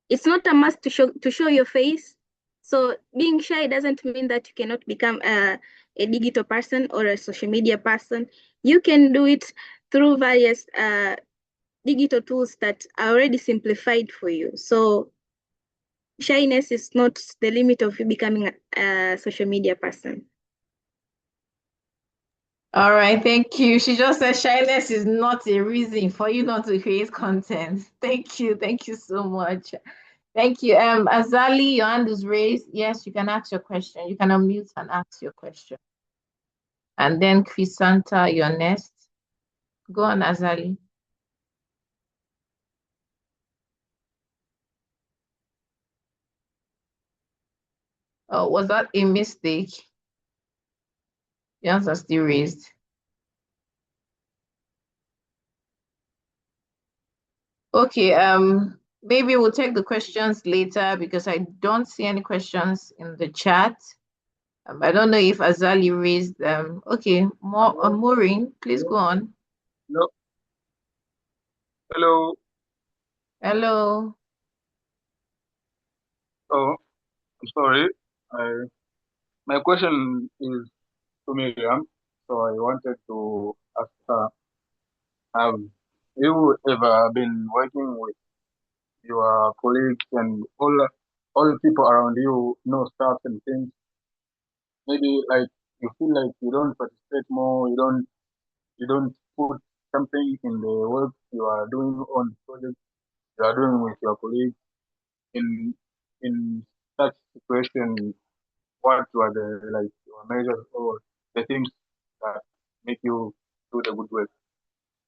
it's not a must to show your face. So being shy doesn't mean that you cannot become a digital person or a social media person. You can do it through various digital tools that are already simplified for you. So shyness is not the limit of you becoming a social media person. All right, thank you. She just said shyness is not a reason for you not to create content. Thank you so much. Thank you. Azali, your hand is raised. Yes, you can ask your question. You can unmute and ask your question. And then Crisanta, you're next. Go on, Azali. Oh, was that a mistake? Your hands are still raised. Okay, maybe we'll take the questions later because I don't see any questions in the chat. I don't know if Azali raised them. Okay, Maureen, please go on. No. Hello. Hello. Oh, I'm sorry. My question is to Miriam. So I wanted to ask her, have you ever been working with your colleagues and all people around you, staff and things? Maybe like you feel like you don't participate more, you don't put something in the work you are doing on the project you are doing with your colleagues. In such situation, what were the your measures or the things that make you do the good work?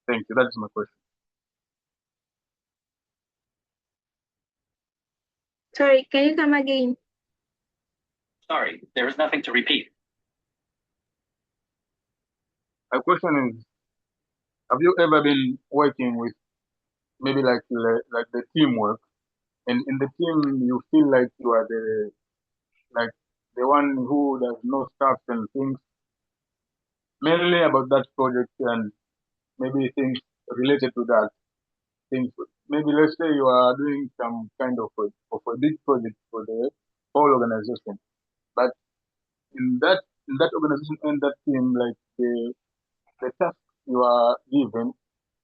Thank you. That is my question. Sorry, can you come again? Sorry, there is nothing to repeat. My question is, have you ever been working with maybe like the teamwork, and in the team you feel like you are the one who does no stuff and things, mainly about that project and maybe things related to that. Things maybe let's say you are doing some kind of a big project for the whole organization, but in that organization and that team, like the task you are given,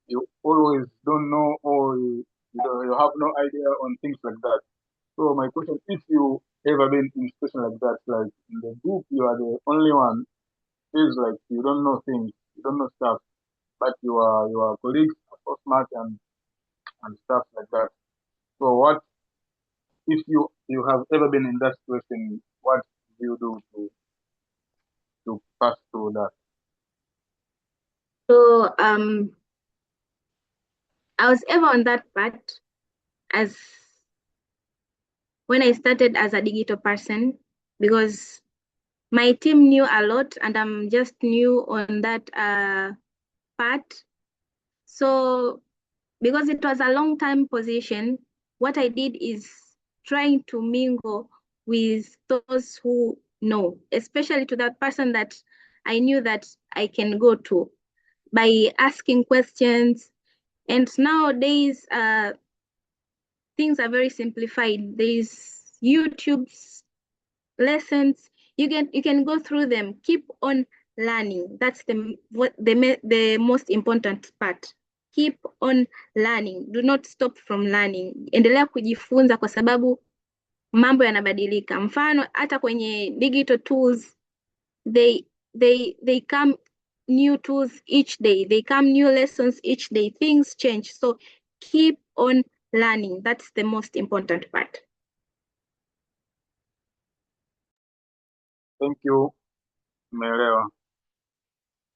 you always don't know or you have no idea on things like that. So my question, if you ever been in a situation like that, like in the group you are the only one, feels like you don't know things, you don't know stuff, but your colleagues are so smart and stuff like that. So what if you have ever been in that situation, what do you do to pass through that? So I was ever on that part as when I started as a digital person, because my team knew a lot and I'm just new on that part. So because it was a long time position, what I did is trying to mingle with those who know, especially to that person that I knew that I can go to by asking questions. And nowadays, things are very simplified. There's YouTube's lessons. You can go through them. Keep on learning. That's the most important part. Keep on learning. Do not stop from learning. Endelea kujifunza kwa sababu mambo yanabadilika. Mfano hata kwenye digital tools, they come new tools each day. They come new lessons each day. Things change. So keep on learning. That's the most important part. Thank you, Miriam.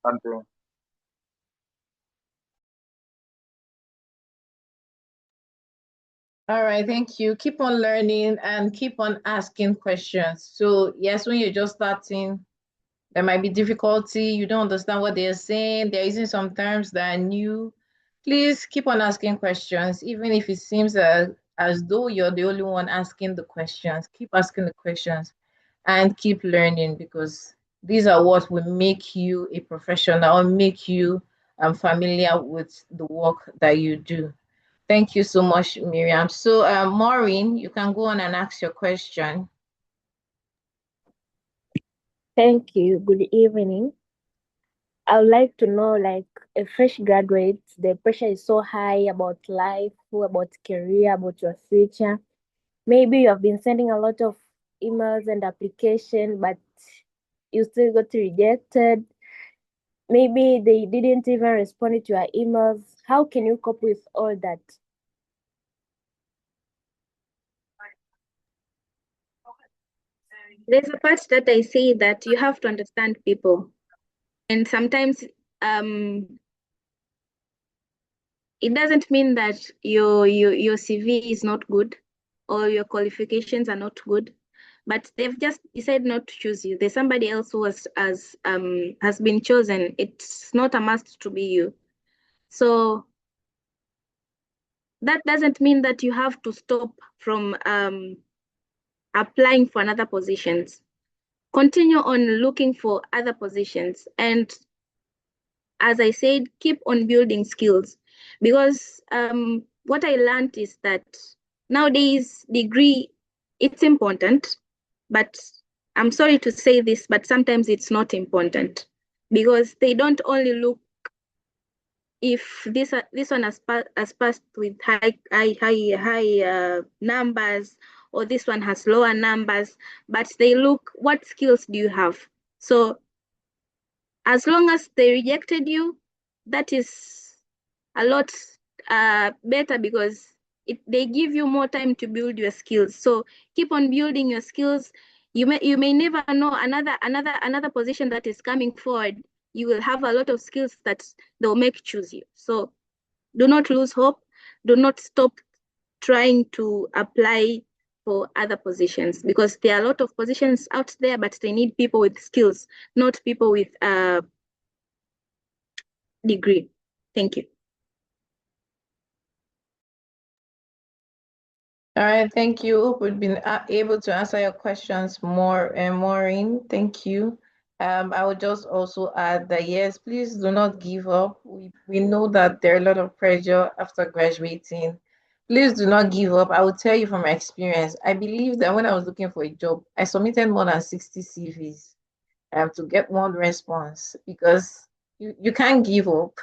Asante. All right, thank you. Keep on learning and keep on asking questions. So yes, when you're just starting, there might be difficulty. You don't understand what they're saying. They're using some terms that are new. Please keep on asking questions, even if it seems as though you're the only one asking the questions. Keep asking the questions and keep learning, because these are what will make you a professional or make you familiar with the work that you do. Thank you so much, Miriam. So, Maureen, you can go on and ask your question. Thank you. Good evening. I would like to know, like a fresh graduate, the pressure is so high about life, about career, about your future. Maybe you have been sending a lot of emails and application, but you still got rejected. Maybe they didn't even respond to your emails. How can you cope with all that? There's a part that I say that you have to understand people. And sometimes it doesn't mean that your CV is not good or your qualifications are not good, but they've just decided not to choose you. There's somebody else who has been chosen. It's not a must to be you. So that doesn't mean that you have to stop from applying for another positions. Continue on looking for other positions, and as I said, keep on building skills, because what I learned is that nowadays degree, it's important, but I'm sorry to say this, but sometimes it's not important, because they don't only look if this one has passed with high numbers, or this one has lower numbers, but they look what skills do you have. So as long as they rejected you, that is a lot better, because they give you more time to build your skills. So keep on building your skills. You may never know another position that is coming forward. You will have a lot of skills that they'll make choose you. So do not lose hope. Do not stop trying to apply for other positions, because there are a lot of positions out there, but they need people with skills, not people with degree. Thank you. All right, thank you. Hope we've been able to answer your questions more, Maureen. Thank you. I would just also add that yes, please do not give up. We know that there are a lot of pressure after graduating. Please do not give up. I will tell you from my experience. I believe that when I was looking for a job, I submitted more than 60 CVs to get one response because you can't give up.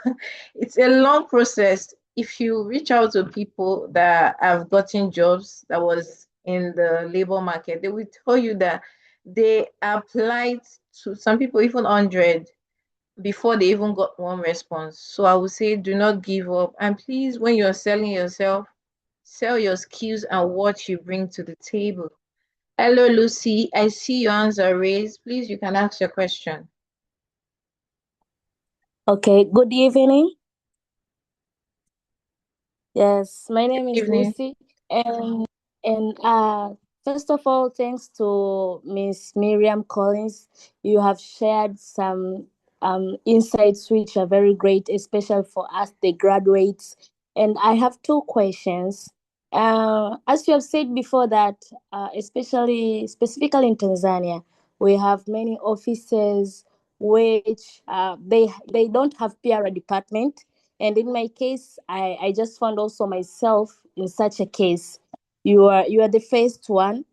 It's a long process. If you reach out to people that have gotten jobs that was in the labor market, they will tell you that they applied to some people even 100 before they even got one response. So I would say do not give up. And please, when you're selling yourself, sell your skills and what you bring to the table. Hello, Lucy. I see your hands are raised. Please, you can ask your question. Okay, good evening. Yes, my name is Evening. Lucy, and first of all, thanks to Miss Miriam Collins, you have shared some insights which are very great, especially for us, the graduates. And I have two questions. As you have said before that, especially specifically in Tanzania, we have many offices which they don't have PR department. And in my case, I just found also myself in such a case. You are the first one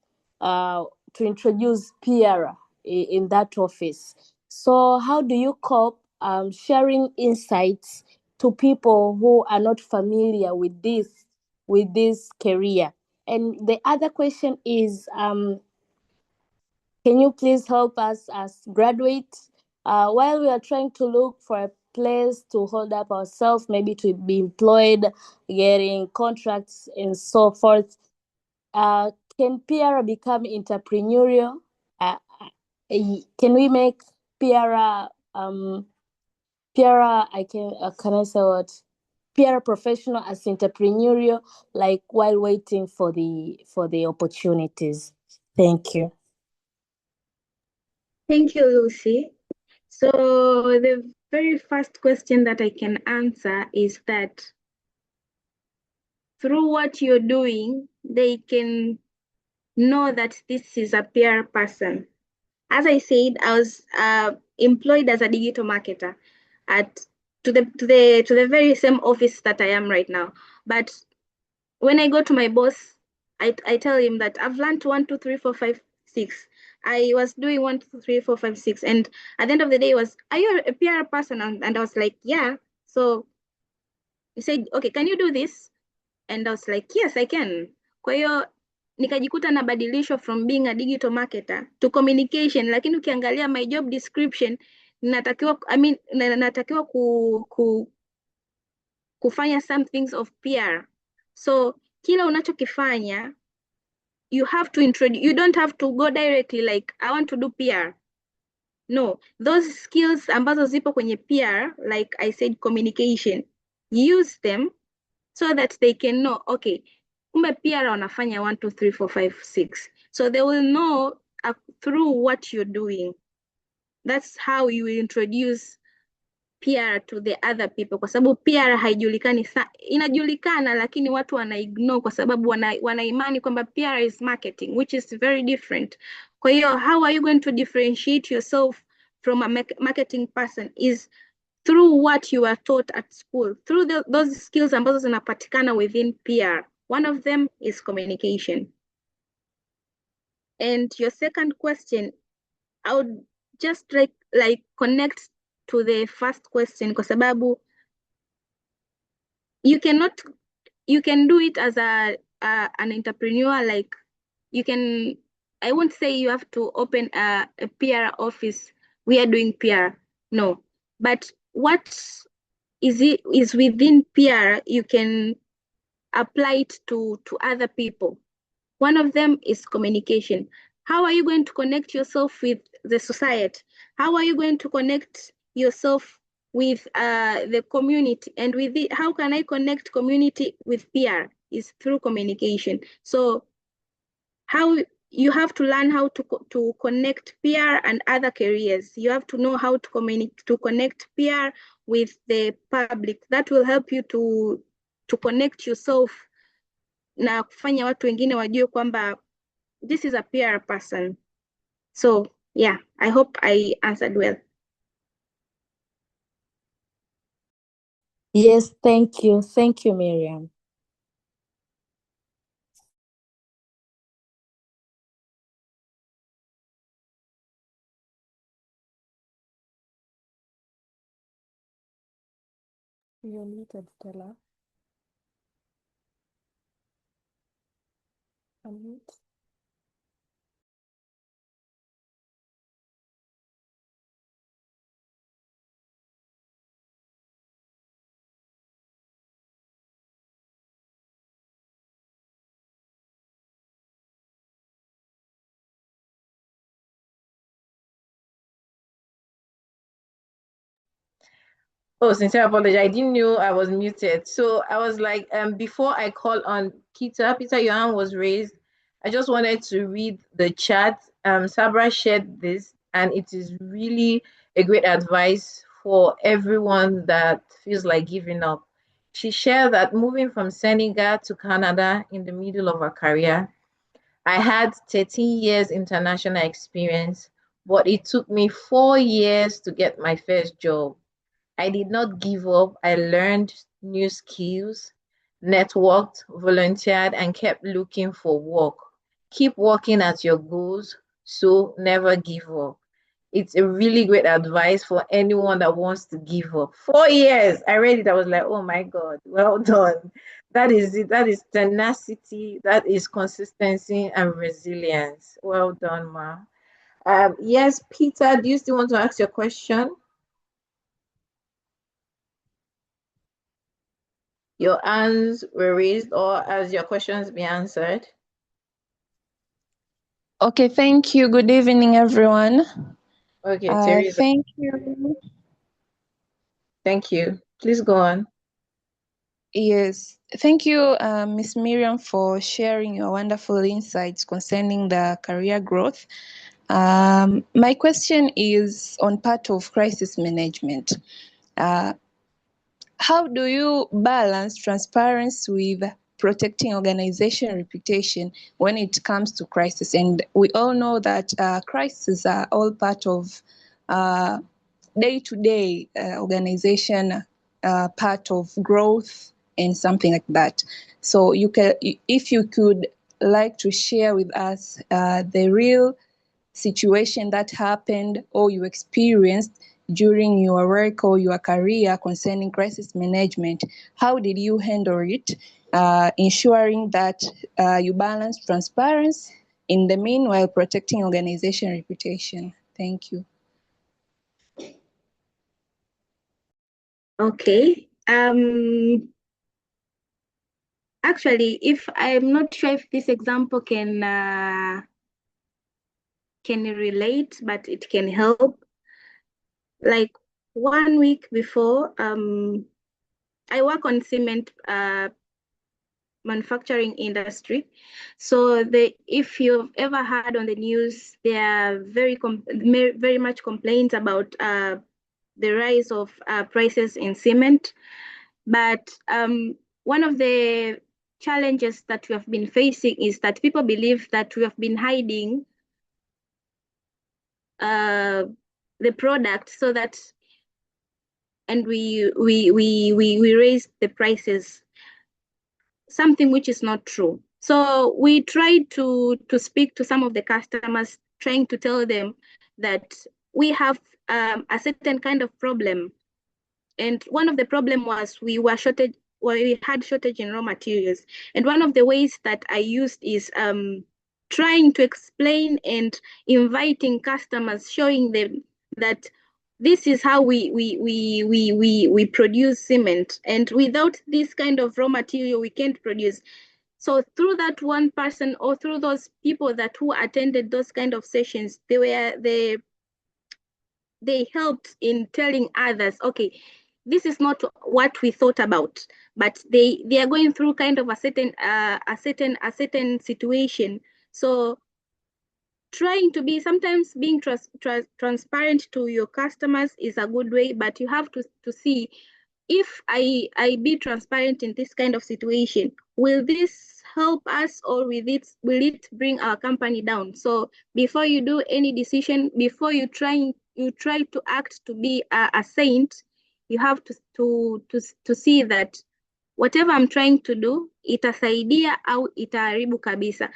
to introduce PR in that office. So how do you cope sharing insights to people who are not familiar with this career? And the other question is, can you please help us as graduates while we are trying to look for a place to hold up ourselves, maybe to be employed, getting contracts, and so forth? Can PR become entrepreneurial? Can we make PR can I say what? PR professional as entrepreneurial, like while waiting for the opportunities. Thank you. Thank you, Lucy. So the very first question that I can answer is that through what you're doing, they can know that this is a PR person. As I said, I was employed as a digital marketer at to the very same office that I am right now. But when I go to my boss, I tell him that I've learned 1, 2, 3, 4, 5, 6. I was doing 1, 2, 3, 4, 5, 6. And at the end of the day, are you a PR person? And I was like, yeah. So he said, okay, can you do this? And I was like, yes, I can. Kwa hiyo nikajikuta nabadilishwa from being a digital marketer to communication, lakini ukiangalia my job description natakiwa kufanya some things of PR. So kila unachokifanya you have to introduce, you don't have to go directly like I want to do PR. No, those skills ambazo zipo kwenye PR, like I said, communication, use them so that they can know, okay, kumbe PR wanafanya 1, 2, 3, 4, 5, 6. So they will know through what you're doing. That's how you will introduce PR to the other people, kwa sababu PR haijulikani, inajulikana lakini watu wanaignore kwa sababu wanaimani kwamba PR is marketing, which is very different. Kwa hiyo how are you going to differentiate yourself from a marketing person is through what you are taught at school, through those skills ambazo zinapatikana within PR. One of them is communication. And your second question, I would just like connect to the first question kwa sababu you can do it as an entrepreneur. Like you can, I won't say you have to open a PR office. We are doing PR, no. But what is within PR, you can apply it to other people. One of them is communication. How are you going to connect yourself with the society? How are you going to connect yourself with the community? And with it, how can I connect community with PR? Is through communication. So how you have to learn how to connect PR and other careers. You have to know how to connect PR with the public. That will help you to connect yourself na kufanya watu wengine wajue kwamba this is a PR person. So yeah, I hope I answered well. Yes, thank you. Thank you, Miriam. You're muted, Stella. Unmute. Oh, sincere apology. I didn't know I was muted. So I was like, before I call on Peter, your hand was raised. I just wanted to read the chat. Sabra shared this, and it is really a great advice for everyone that feels like giving up. She shared that moving from Senegal to Canada in the middle of her career, I had 13 years international experience, but it took me 4 years to get my first job. I did not give up. I learned new skills, networked, volunteered, and kept looking for work. Keep working at your goals, so never give up. It's a really great advice for anyone that wants to give up. 4 years. I read it. I was like, oh my God, well done. That is it. That is tenacity. That is consistency and resilience. Well done, Ma. Yes, Peter, do you still want to ask your question? Your hands were raised, or has your questions been answered? Okay, thank you. Good evening, everyone. Okay, Teresa. Thank you. Thank you. Please go on. Yes, thank you, Ms. Miriam, for sharing your wonderful insights concerning the career growth. My question is on part of crisis management. How do you balance transparency with protecting organization reputation when it comes to crisis? And we all know that crises are all part of day-to-day organization, part of growth and something like that. So if you could like to share with us the real situation that happened or you experienced during your work or your career concerning crisis management, how did you handle it, ensuring that you balance transparency in the meanwhile protecting organization reputation? Thank you. Okay. Actually, if I'm not sure if this example can relate, but it can help. Like 1 week before, I work on cement manufacturing industry. So if you've ever heard on the news, there are very much complaints about the rise of prices in cement. But one of the challenges that we have been facing is that people believe that we have been hiding the product so that, and we raise the prices, something which is not true. So we tried to speak to some of the customers, trying to tell them that we have a certain kind of problem. And one of the problem was we had shortage in raw materials. And one of the ways that I used is trying to explain and inviting customers, showing them that this is how we produce cement, and without this kind of raw material we can't produce. So through that one person, or through those people who attended those kind of sessions, they helped in telling others, okay, this is not what we thought about, but they are going through kind of a certain situation. So trying to be, sometimes being transparent to your customers is a good way, but you have to see, if I be transparent in this kind of situation, will this help us, or will it bring our company down? So before you do any decision, before you try to act to be a saint, you have to see that whatever I'm trying to do itasaidia au itaharibu kabisa.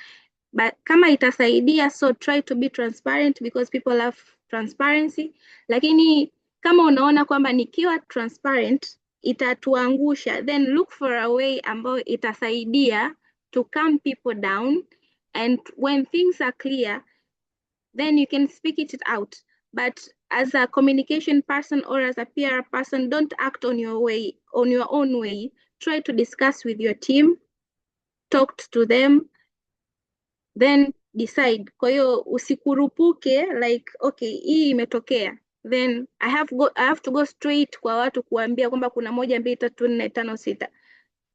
But kama itasaidia, so try to be transparent because people love transparency. Lakini kama unaona kwamba nikiwa transparent itatuangusha, then look for a way ambayo itasaidia to calm people down, and when things are clear, then you can speak it out. But as a communication person or as a PR person, don't act on your own way. Try to discuss with your team, talk to them, then decide. Kwa hiyo usikurupuke like okay, hii imetokea, then I have to go straight kwa watu kuambia kwamba kuna 1 2 3 4 5 6.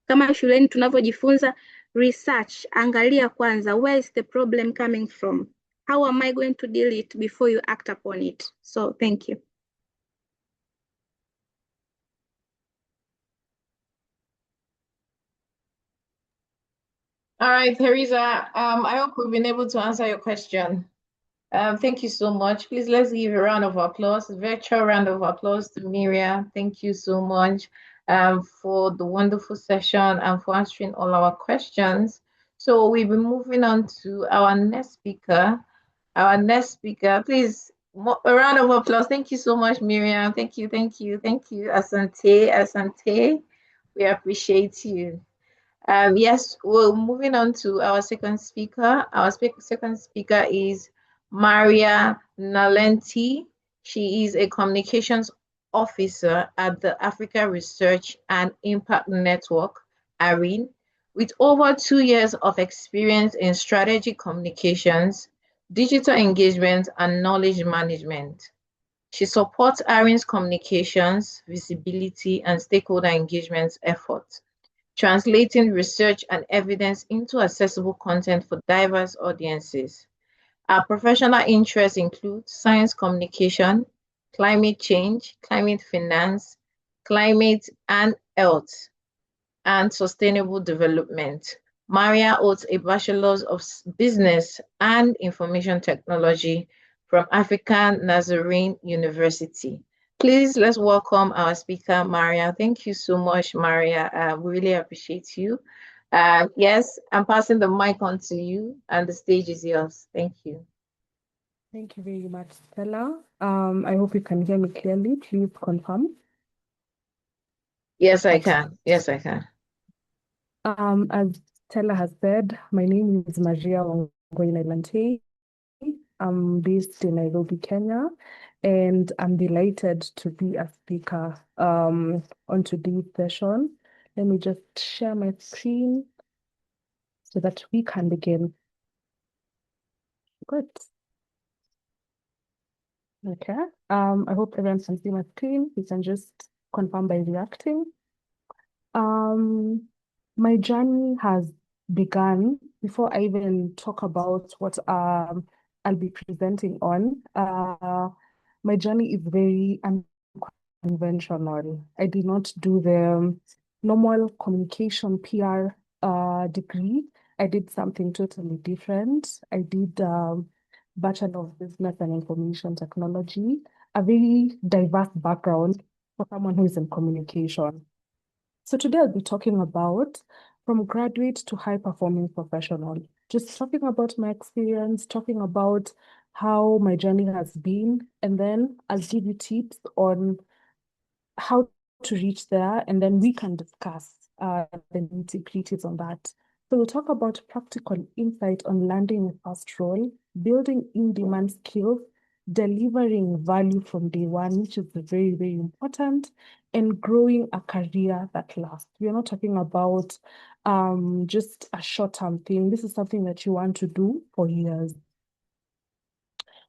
Kama shuleni tunavyojifunza, research, angalia kwanza, where is the problem coming from? How am I going to deal it before you act upon it? So thank you. All right, Teresa, I hope we've been able to answer your question. Thank you so much. Please, let's give a round of applause, a virtual round of applause to Miriam. Thank you so much for the wonderful session and for answering all our questions. So we'll be moving on to our next speaker. Please, a round of applause. Thank you so much, Miriam. Thank you. Asante. We appreciate you. Yes, well, moving on to our second speaker. Our second speaker is Maria Nailantei. She is a communications officer at the Africa Research and Impact Network, ARIN, with over 2 years of experience in strategic communications, digital engagement, and knowledge management. She supports ARIN's communications, visibility, and stakeholder engagement efforts, translating research and evidence into accessible content for diverse audiences. Our professional interests include science communication, climate change, climate finance, climate and health, and sustainable development. Maria holds a Bachelor's of Business and Information Technology from African Nazarene University. Please, let's welcome our speaker, Maria. Thank you so much, Maria. We really appreciate you. Yes, I'm passing the mic on to you, and the stage is yours. Thank you. Thank you very much, Stella. I hope you can hear me clearly. Please confirm. Yes, I can. Yes, I can. As Stella has said, my name is Mariam Nailantei. I'm based in Nairobi, Kenya, and I'm delighted to be a speaker on today's session. Let me just share my screen so that we can begin. Good. Okay. I hope everyone can see my screen. You can just confirm by reacting. My journey has begun before I even talk about what I'll be presenting on. My journey is very unconventional. I did not do the normal communication PR degree. I did something totally different. I did Bachelor of Business and Information Technology, a very diverse background for someone who is in communication. So today I'll be talking about from graduate to high-performing professional, just talking about my experience, talking about how my journey has been, and then I'll give you tips on how to reach there, and then we can discuss the nitty-gritties on that. So we'll talk about practical insight on landing a first role, building in-demand skills, delivering value from day one, which is very, very important, and growing a career that lasts. We're not talking about just a short-term thing. This is something that you want to do for years.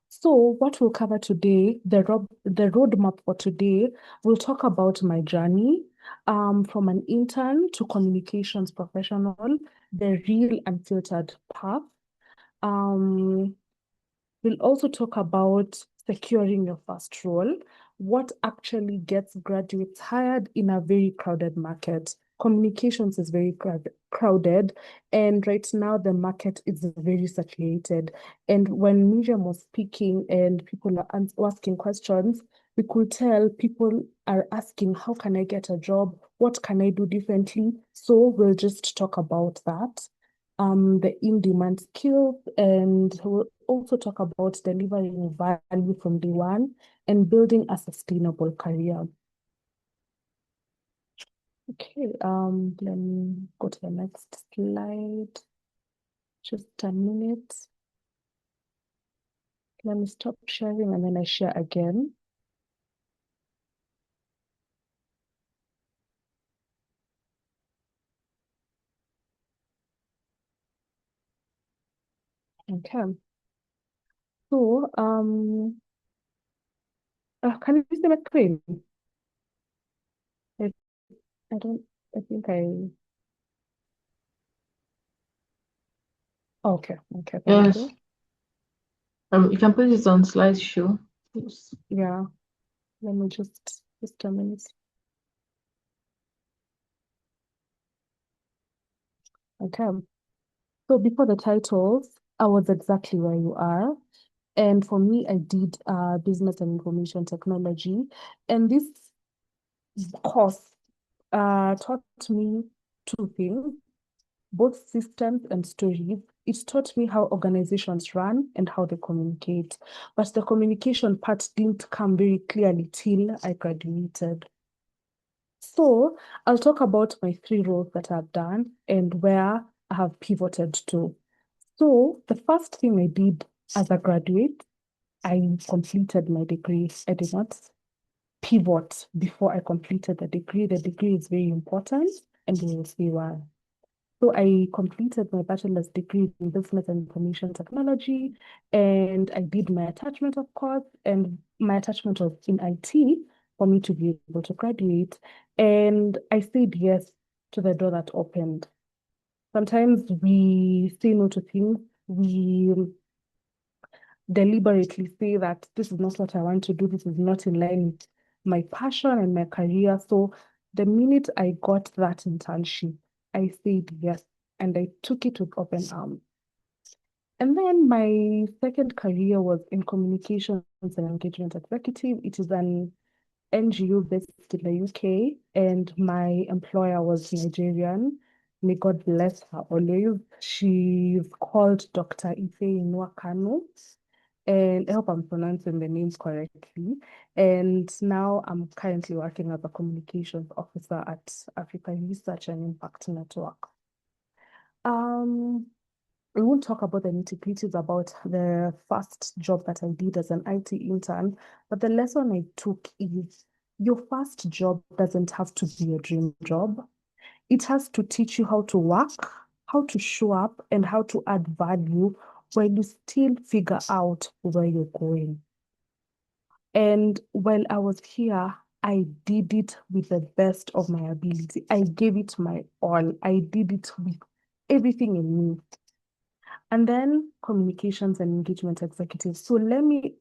So what we'll cover today, the roadmap for today, we'll talk about my journey from an intern to communications professional, the real unfiltered path. We'll also talk about securing your first role, what actually gets graduates hired in a very crowded market. communications is very crowded, and right now the market is very saturated. And when Miriam was speaking and people are asking questions, we could tell people are asking, how can I get a job? What can I do differently? So we'll just talk about that. The in-demand skills, and we'll also talk about delivering value from day one and building a sustainable career. Okay, let me go to the next slide. Just a minute. Let me stop sharing and then I share again. Okay. So, can you see my screen? I, I don't, I think okay, thank Yes. you. You can put it on slideshow, please. Yeah, let me just a minute. Okay. So before the titles, I was exactly where you are. And for me, I did business and information technology. And this course taught me two things, both systems and stories. It taught me how organizations run and how they communicate. But the communication part didn't come very clearly till I graduated. So I'll talk about my 3 roles that I've done and where I have pivoted to. So the first thing I did as a graduate, I completed my degree. I did not pivot before I completed the degree. The degree is very important, and we will see why. So I completed my bachelor's degree in business and information technology, and I did my attachment, of course, and my attachment was in IT for me to be able to graduate. And I said yes to the door that opened. Sometimes we say no to things. We deliberately say that this is not what I want to do. This is not in line with my passion and my career. So the minute I got that internship, I said yes, and I took it with open arms. And then my second career was in communications and engagement executive. It is an NGO based in the UK, and my employer was Nigerian. May God bless her always. She's called Dr. Ife Inwakano, and I hope I'm pronouncing the names correctly. And now I'm currently working as a communications officer at Africa Research and Impact Network. We won't talk about the nitty-gritties about the first job that I did as an IT intern, but the lesson I took is your first job doesn't have to be a dream job. It has to teach you how to work, how to show up, and how to add value while you still figure out where you're going. And while I was here, I did it with the best of my ability. I gave it my all. I did it with everything in me. And then communications and engagement executive. So let me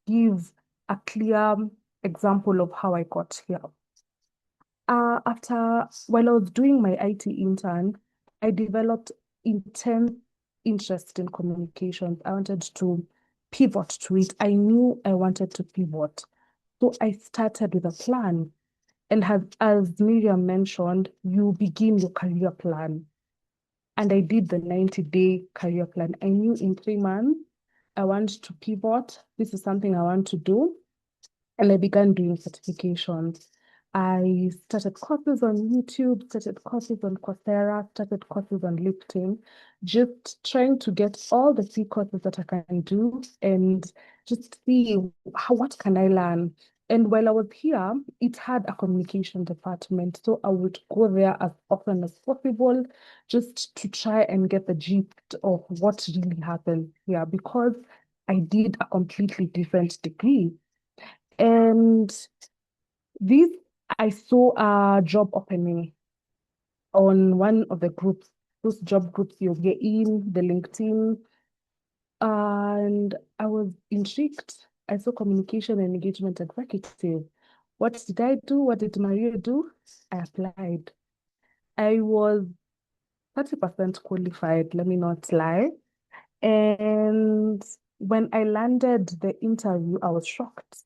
give a clear example of how I got here. While I was doing my IT intern, I developed intense interest in communications. I wanted to pivot to it. I knew I wanted to pivot. So I started with a plan. And as Miriam mentioned, you begin your career plan. And I did the 90-day career plan. I knew in 3 months, I want to pivot. This is something I want to do. And I began doing certifications. I started courses on YouTube, started courses on Coursera, started courses on LinkedIn, just trying to get all the free courses that I can do and just see what can I learn. And while I was here, it had a communication department. So I would go there as often as possible just to try and get the gist of what really happened here because I did a completely different degree. And this, I saw a job opening on one of the groups, those job groups you get in, the LinkedIn, and I was intrigued. I saw communication and engagement executive. What did I do? What did Maria do? I applied. I was 30% qualified, let me not lie. And when I landed the interview, I was shocked.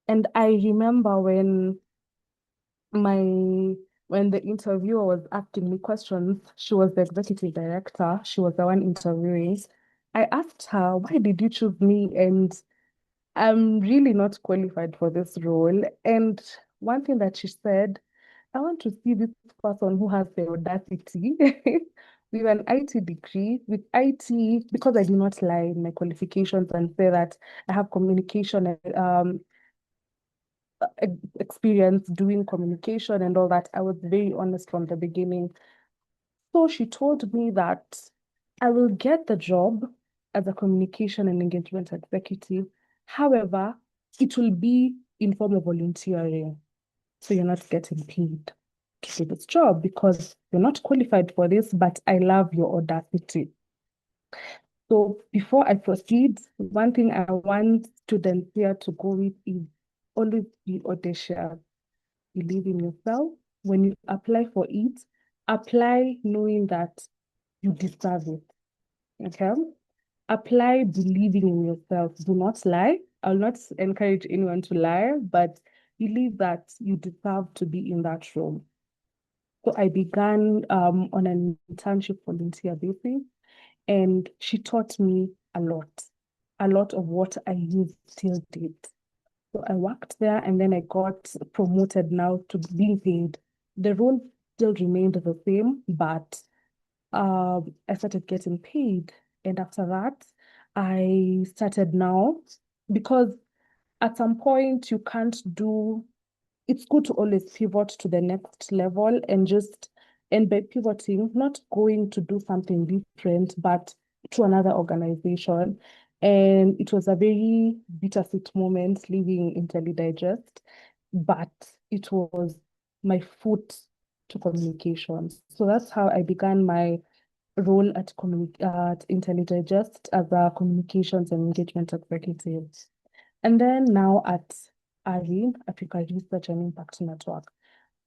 And I remember my when the interviewer was asking me questions, she was the executive director, she was the one interviewing. I asked her, why did you choose me? And I'm really not qualified for this role. And one thing that she said, I want to see this person who has the audacity with an IT degree, with IT, because I did not lie in my qualifications and say that I have communication experience doing communication and all that. I was very honest from the beginning. So she told me that I will get the job as a communication and engagement executive. However, it will be in form of volunteering. So you're not getting paid to do this job because you're not qualified for this, but I love your audacity. So before I proceed, one thing I want students here to go with is always be audacious. Believe in yourself. When you apply for it, apply knowing that you deserve it. Okay? Apply believing in yourself. Do not lie. I'll not encourage anyone to lie, but believe that you deserve to be in that role. So I began on an internship volunteer basis, and she taught me a lot of what I use till date. So I worked there and then I got promoted now to being paid. The role still remained the same, but I started getting paid. And after that, I started now because at some point you can't do, it's good to always pivot to the next level and by pivoting, not going to do something different, but to another organization. And it was a very bittersweet moment leaving IntelliDigest, but it was my foot to communications. So that's how I began my role at IntelliDigest as a communications and engagement executive. And then now at ARIN, Africa Research and Impact Network.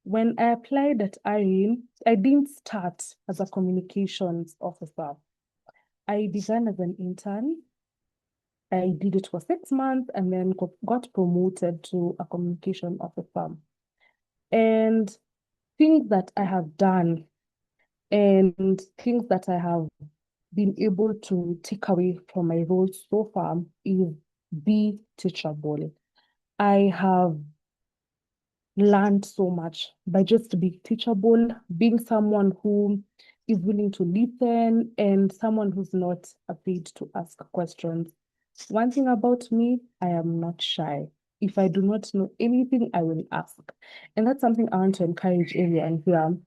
When I applied at ARIN, I didn't start as a communications officer. I began as an intern. I did it for 6 months and then got promoted to a communication officer. And things that I have done and things that I have been able to take away from my role so far is be teachable. I have learned so much by just being teachable, being someone who is willing to listen and someone who's not afraid to ask questions. One thing about me, I am not shy. If I do not know anything, I will ask. And that's something I want to encourage everyone here.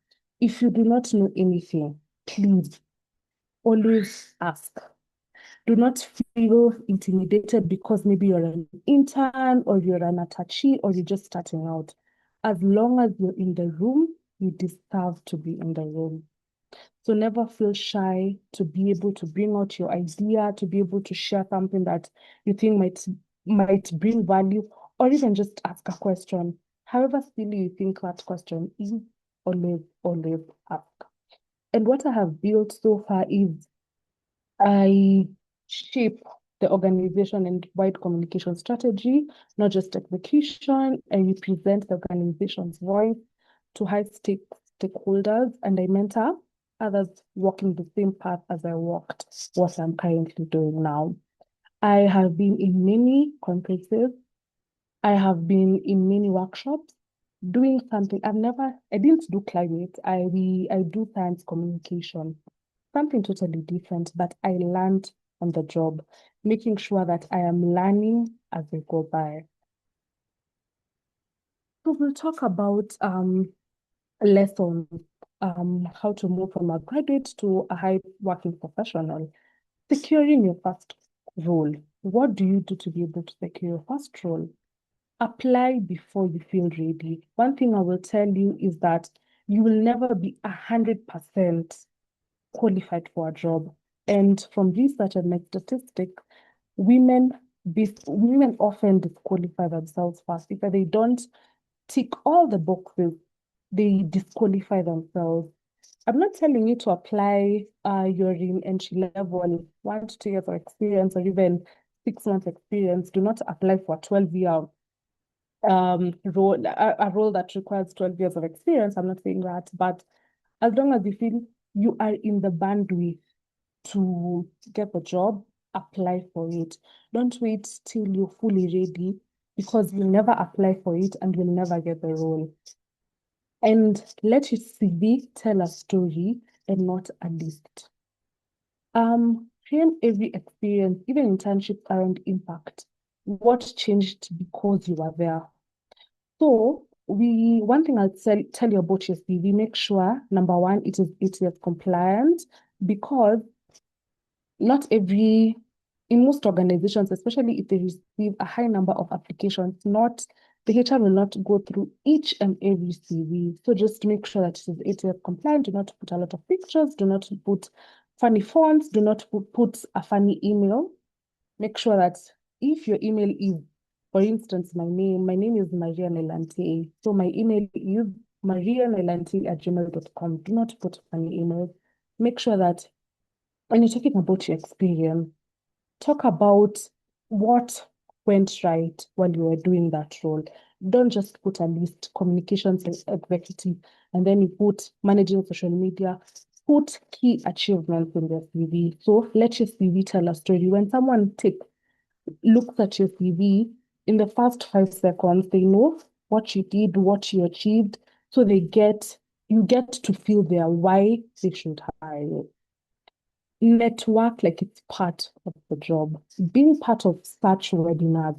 If you do not know anything, please always ask. Do not feel intimidated because maybe you're an intern or you're an attachee or you're just starting out. As long as you're in the room, you deserve to be in the room. So never feel shy to be able to bring out your idea, to be able to share something that you think might bring value, or even just ask a question. However silly you think that question is, always ask. And what I have built so far is I shape the organization and wide communication strategy, not just execution. I represent the organization's voice to high stakeholders, and I mentor others walking the same path as I walked, what I'm currently doing now. I have been in many conferences. I have been in many workshops doing something. I didn't do climate. I do science communication, something totally different, but I learned on the job, making sure that I am learning as I go by. So we'll talk about lessons, how to move from a graduate to a high working professional. Securing your first role. What do you do to be able to secure your first role? Apply before you feel ready. One thing I will tell you is that you will never be 100% qualified for a job. And from research and my statistics, women often disqualify themselves first if they don't tick all the boxes they disqualify themselves. I'm not telling you to apply your in entry level 1 to 2 years of experience or even 6 months experience. Do not apply for a 12-year role, a role that requires 12 years of experience. I'm not saying that, but as long as you feel you are in the bandwidth to get the job, apply for it. Don't wait till you're fully ready, because you'll never apply for it and you'll never get the role. And let your CV tell a story and not a list. Frame every experience, even internships, around impact. What changed because you were there? So one thing I'll tell you about your CV, make sure, number one, it is compliant, because not every, in most organizations, especially if they receive a high number of applications, the HR will not go through each and every CV. So just make sure that it is ATF compliant. Do not put a lot of pictures. Do not put funny fonts. Do not put a funny email. Make sure that if your email is, for instance, my name is Maria Nailantei. So my email is marianailantei@gmail.com. Do not put funny emails. Make sure that when you're talking about your experience, talk about what went right while you were doing that role. Don't just put a list, communications executive, and then you put managing social media. Put key achievements in your CV. So let your CV tell a story. When someone looks at your CV, in the first 5 seconds, they know what you did, what you achieved. So you get to feel their why they should hire you. Network like it's part of the job. Being part of such webinars,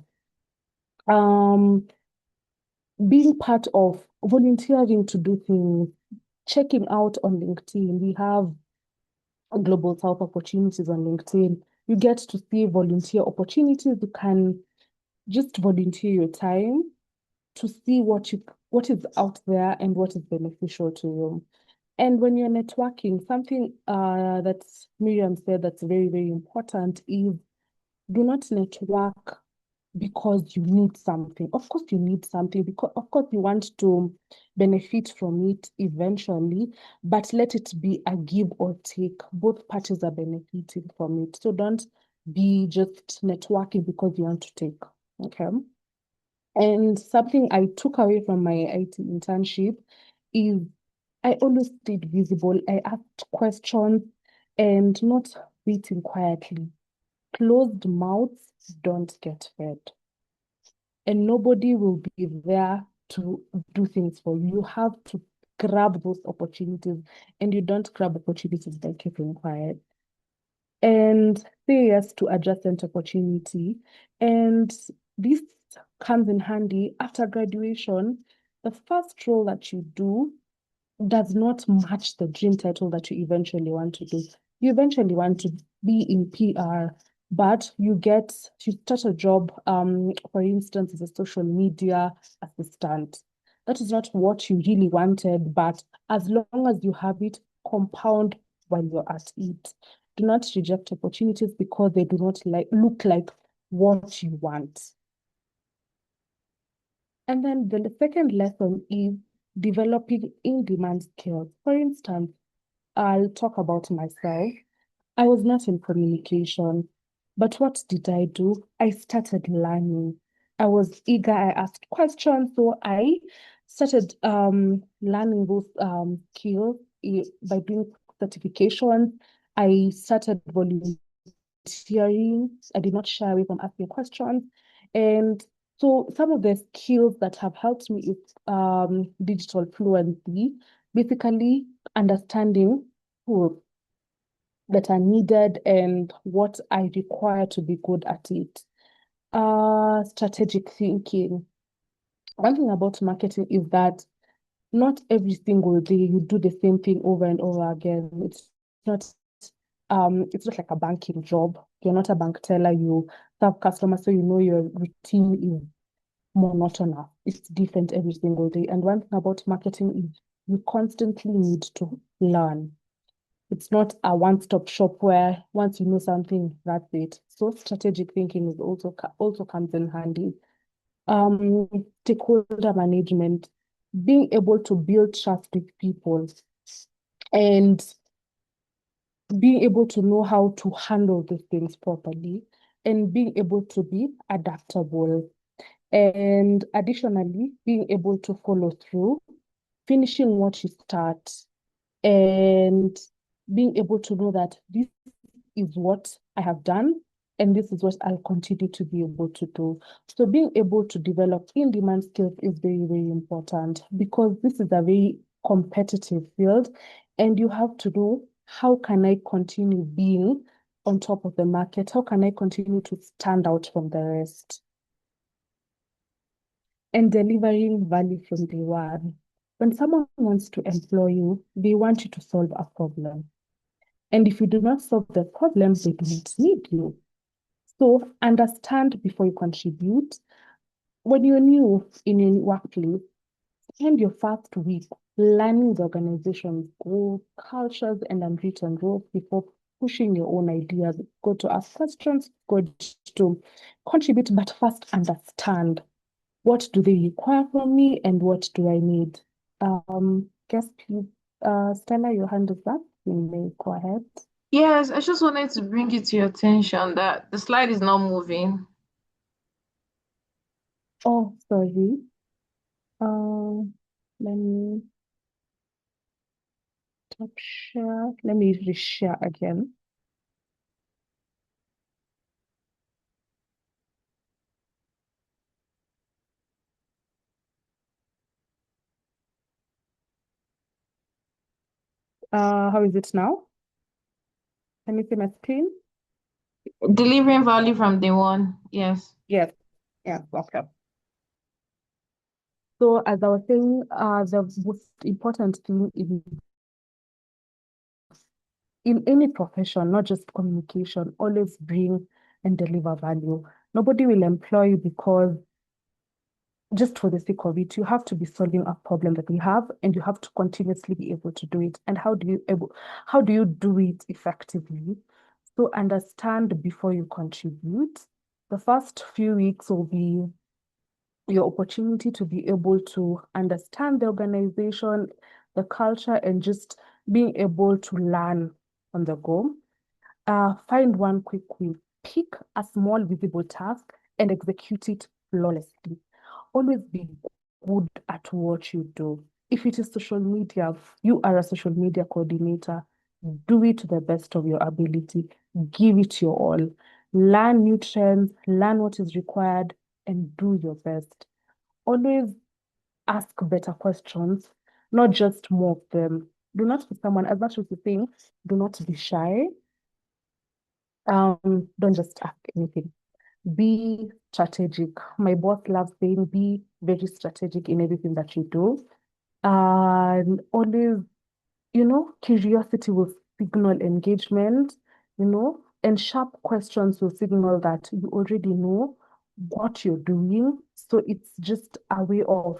being part of volunteering to do things, checking out on LinkedIn. We have Global South opportunities on LinkedIn. You get to see volunteer opportunities. You can just volunteer your time to see what is out there and what is beneficial to you. And when you're networking, something that Miriam said that's very, very important is, do not network because you need something. Of course, you need something, because of course you want to benefit from it eventually, but let it be a give or take. Both parties are benefiting from it. So don't be just networking because you want to take. Okay. And something I took away from my IT internship is I always stayed visible. I asked questions and not waiting quietly. Closed mouths don't get fed. And nobody will be there to do things for you. You have to grab those opportunities, and you don't grab opportunities by keeping quiet. And say yes to adjacent opportunity. And this comes in handy after graduation. The first role that you do does not match the dream title that you eventually want to do. You eventually want to be in PR, but you start a job, for instance, as a social media assistant. That is not what you really wanted, but as long as you have it, compound while you're at it. Do not reject opportunities because they do not look like what you want. And then the second lesson is developing in-demand skills. For instance, I'll talk about myself. I was not in communication, but what did I do? I started learning. I was eager. I asked questions, so I started learning those skills by doing certifications. I started volunteering. I did not shy away from asking questions. And so some of the skills that have helped me is digital fluency, basically understanding tools that are needed and what I require to be good at it. Strategic thinking. One thing about marketing is that not every single day you do the same thing over and over again. Not it's not like a banking job. You're not a bank teller. You serve customers, so you know your routine is monotonous. It's different every single day. And one thing about marketing is you constantly need to learn. It's not a one-stop shop where once you know something, that's it. So strategic thinking is also comes in handy. Stakeholder management. being able to build trust with people, and being able to know how to handle these things properly, and being able to be adaptable. And additionally, being able to follow through, finishing what you start, and being able to know that this is what I have done and this is what I'll continue to be able to do. So being able to develop in-demand skills is very, very important because this is a very competitive field and you have to know how can I continue being on top of the market? How can I continue to stand out from the rest? And delivering value from day one. When someone wants to employ you, they want you to solve a problem. And if you do not solve the problem, they do not need you. So understand before you contribute. When you're new in a workplace, spend your first week learning the organization's goals, cultures, and unwritten rules before pushing your own ideas. Go to ask questions, go to contribute, but first understand what do they require from me and what do I need. Guess please, Stella, your hand is up. You may go ahead. Yes, I just wanted to bring it to your attention that the slide is not moving. Oh, sorry. Let me stop share. Let me reshare again. How is it now? Can you see my screen? Delivering value from day one. Yes. Yes. Yeah, okay. So as I was saying, the most important thing in any profession, not just communication, always bring and deliver value. Nobody will employ you because just for the sake of it, you have to be solving a problem that we have, and you have to continuously be able to do it. And how do you do it effectively? So understand before you contribute. The first few weeks will be your opportunity to be able to understand the organization, the culture, and just being able to learn on the go. Find one quick win. Pick a small visible task and execute it flawlessly. Always be good at what you do. If it is social media, you are a social media coordinator. Do it to the best of your ability. Give it your all. Learn new trends, learn what is required, and do your best. Always ask better questions, not just more of them. Do not be someone, as much as you think, do not be shy. Don't just ask anything. Be strategic. My boss loves saying be very strategic in everything that you do. And always, curiosity will signal engagement, and sharp questions will signal that you already know what you're doing. So it's just a way of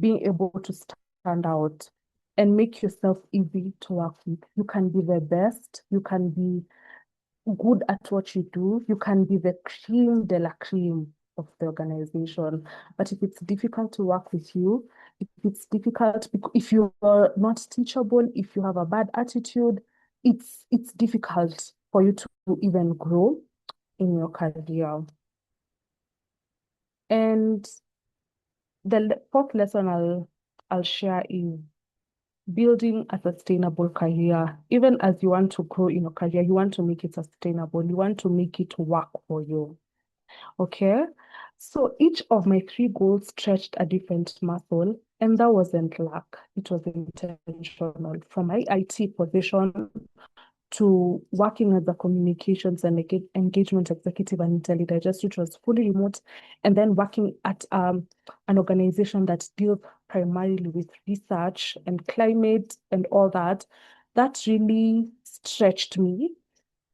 being able to stand out and make yourself easy to work with. You can be the best, you can be good at what you do, you can be the cream de la cream of the organization. But if it's difficult to work with you, if it's difficult, if you're not teachable, if you have a bad attitude, it's difficult for you to even grow in your career. And the fourth lesson I'll share is building a sustainable career. Even as you want to grow in your career, you want to make it sustainable. You want to make it work for you. Okay. So each of my three goals stretched a different muscle, and that wasn't luck. It was intentional. From my IT position to working as a communications and engagement executive and IntelliDigest, which was fully remote, and then working at an organization that deals primarily with research and climate and all that, that really stretched me.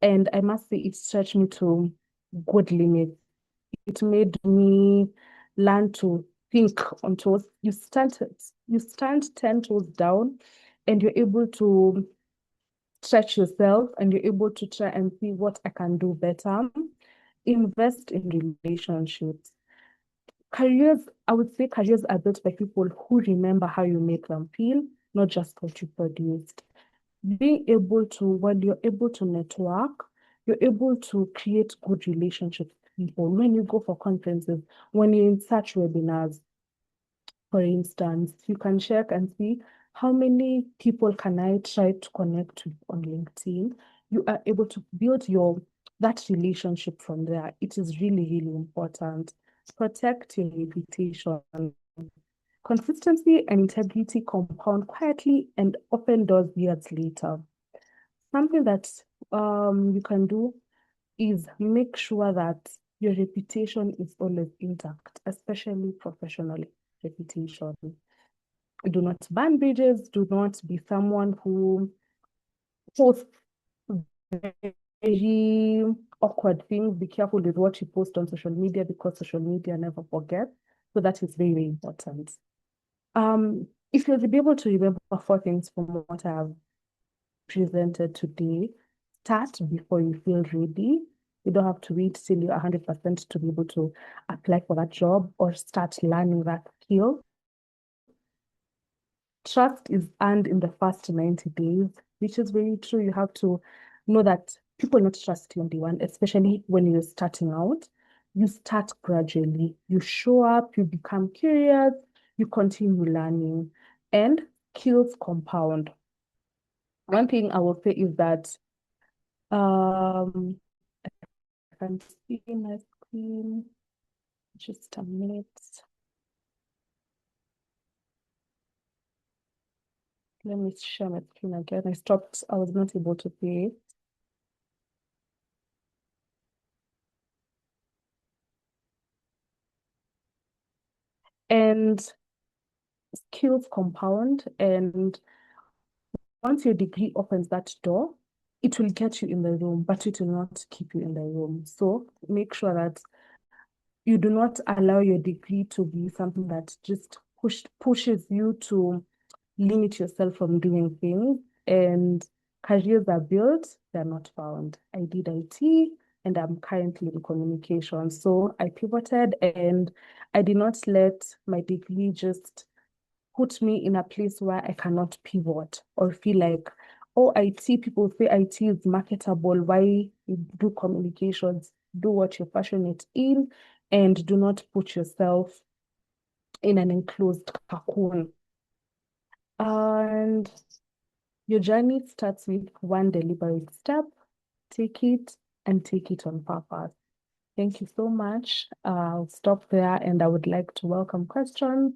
And I must say it stretched me to good limits. It made me learn to think on toes. You stand 10 toes down and you're able to stretch yourself and you're able to try and see what I can do better. Invest in relationships. Careers, I would say careers are built by people who remember how you make them feel, not just what you produced. Being able to, when you're able to network, you're able to create good relationships with people. When you go for conferences, when you're in such webinars, for instance, you can check and see how many people can I try to connect with on LinkedIn. You are able to build that relationship from there. It is really, really important. Protect your reputation. Consistency and integrity compound quietly and open doors years later. Something that you can do is make sure that your reputation is always intact, especially professional reputation. Do not burn bridges. Do not be someone who posts very awkward things. Be careful with what you post on social media because social media never forgets. So that is very, very important. If you'll be able to remember 4 things from what I've presented today, start before you feel ready. You don't have to wait till you're 100% to be able to apply for that job or start learning that skill. Trust is earned in the first 90 days, which is very true. You have to know that people not trust you on day one, especially when you're starting out. You start gradually. You show up, you become curious, you continue learning, and skills compound. One thing I will say is that I can see my screen. Just a minute. Let me share my screen again. I was not able to see it. And skills compound, and once your degree opens that door, it will get you in the room, but it will not keep you in the room. So make sure that you do not allow your degree to be something that just pushes you to limit yourself from doing things. And careers are built, they're not found. I did IT and I'm currently in communication. So I pivoted and I did not let my degree just put me in a place where I cannot pivot or feel like, oh, IT, people say IT is marketable. Why you do communications? Do what you're passionate in and do not put yourself in an enclosed cocoon. And your journey starts with one deliberate step. Take it and take it on purpose. Thank you so much. I'll stop there and I would like to welcome questions.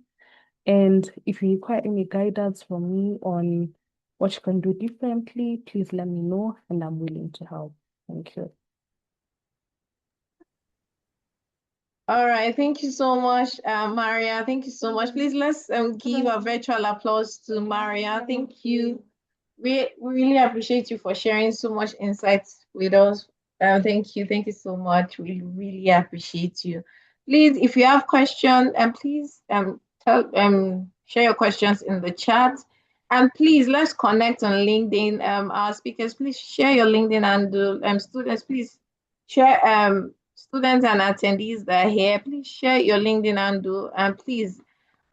And if you require any guidance from me on what you can do differently, please let me know and I'm willing to help. Thank you. All right, thank you so much, Maria. Thank you so much. Please let's give a virtual applause to Maria. Thank you. We really appreciate you for sharing so much insights with us. Thank you so much. We really appreciate you. Please, if you have questions, and please share your questions in the chat. And please let's connect on LinkedIn. Our speakers, please share your LinkedIn and students, please share students and attendees that are here, please share your LinkedIn handle and please,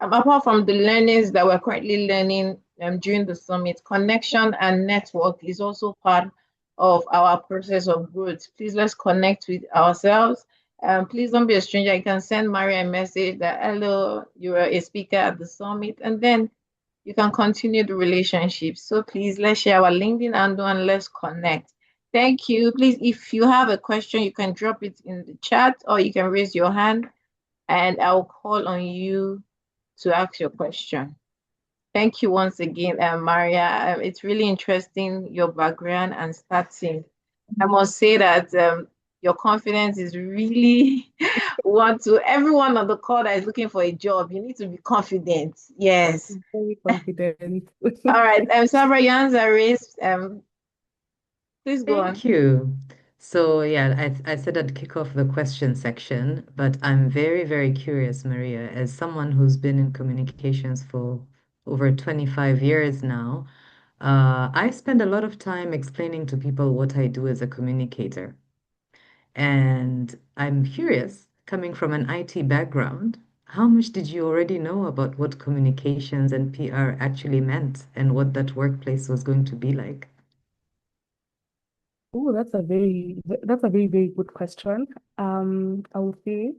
apart from the learnings that we're currently learning during the summit, connection and network is also part of our process of growth. Please let's connect with ourselves. Please don't be a stranger. You can send Mariam a message that, hello, you are a speaker at the summit, and then you can continue the relationship. So please let's share our LinkedIn handle and let's connect. Thank you. Please, if you have a question, you can drop it in the chat or you can raise your hand and I'll call on you to ask your question. Thank you once again, Maria. It's really interesting, your background and starting. I must say that your confidence is really everyone on the call that is looking for a job, you need to be confident. Yes. I'm very confident. All right. Sabra, your hands are raised. Please go on. Thank you. So yeah, I said I'd kick off the question section, but I'm very, very curious, Maria, as someone who's been in communications for over 25 years now. I spend a lot of time explaining to people what I do as a communicator. And I'm curious, coming from an IT background, how much did you already know about what communications and PR actually meant and what that workplace was going to be like? Oh, that's a very, very good question. I would say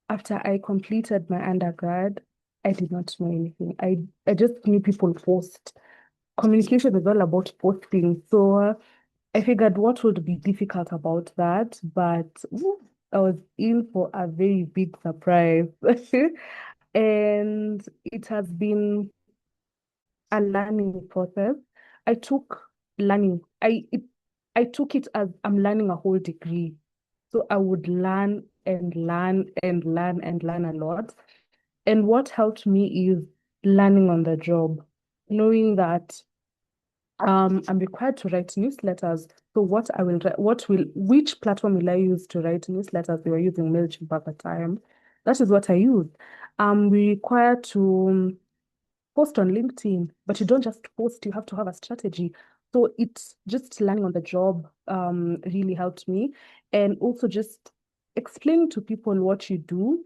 after I completed my undergrad, I did not know anything. I just knew people post. Communication is all about posting. So I figured what would be difficult about that, but I was in for a very big surprise. And it has been a learning process. I took learning. I took it as I'm learning a whole degree. So I would learn and learn and learn and learn a lot. And what helped me is learning on the job, knowing that I'm required to write newsletters. So which platform will I use to write newsletters? We were using MailChimp at the time. That is what I use. We require to post on LinkedIn, but you don't just post, you have to have a strategy. So it's just learning on the job really helped me. And also just explaining to people what you do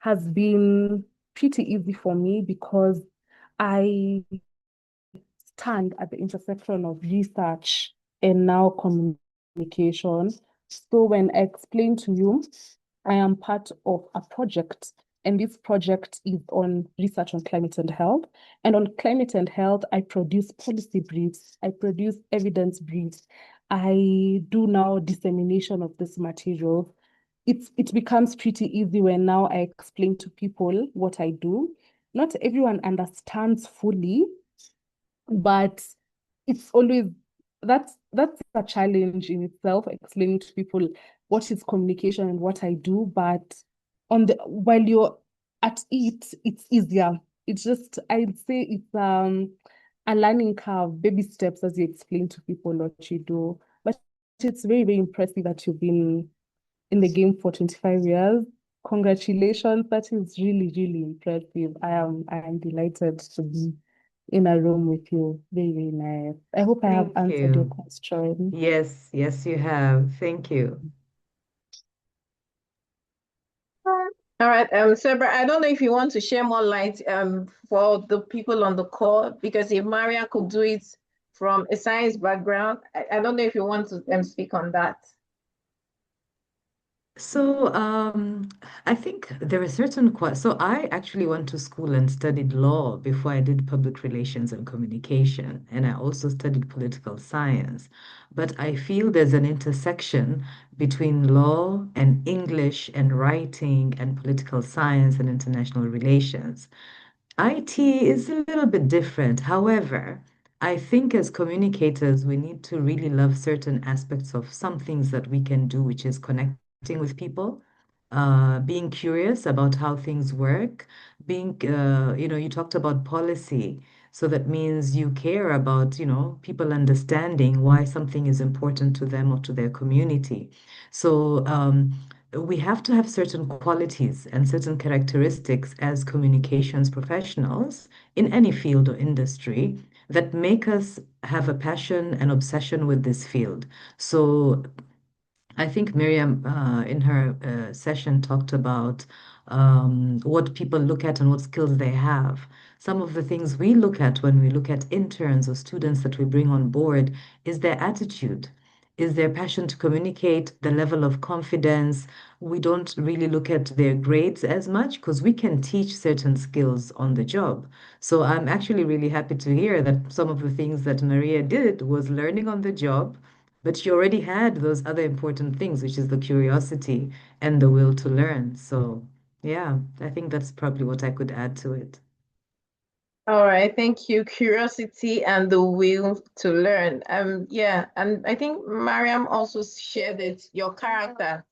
has been pretty easy for me because I stand at the intersection of research and now communication. So when I explain to you, I am part of a project, and this project is on research on climate and health. And on climate and health, I produce policy briefs, I produce evidence briefs, I do now dissemination of this material. It becomes pretty easy when now I explain to people what I do. Not everyone understands fully, but it's always that's a challenge in itself, explaining to people what is communication and what I do. But while you're at it, it's easier. It's just, I'd say it's a learning curve, baby steps as you explain to people what you do. But it's very, very impressive that you've been in the game for 25 years. Congratulations. That is really, really impressive. I am delighted to be in a room with you. Very, very nice. I hope I have Thank answered your you. question. Yes, yes, you have. Thank you. All right, Sabra, I don't know if you want to share more light for the people on the call, because if Maria could do it from a science background, I don't know if you want to speak on that. So, I think there are so I actually went to school and studied law before I did public relations and communication, and I also studied political science. But I feel there's an intersection between law and English and writing and political science and international relations. IT is a little bit different. However, I think as communicators, we need to really love certain aspects of some things that we can do, which is connecting with people, being curious about how things work, you talked about policy. So that means you care about, people understanding why something is important to them or to their community. So, we have to have certain qualities and certain characteristics as communications professionals in any field or industry that make us have a passion and obsession with this field. So I think Miriam, in her session, talked about what people look at and what skills they have. Some of the things we look at when we look at interns or students that we bring on board is their attitude, is their passion to communicate, the level of confidence. We don't really look at their grades as much because we can teach certain skills on the job. So I'm actually really happy to hear that some of the things that Maria did was learning on the job, but she already had those other important things, which is the curiosity and the will to learn. So, yeah, I think that's probably what I could add to it. All right, thank you. Curiosity and the will to learn. Yeah, and I think Mariam also shared it, your character.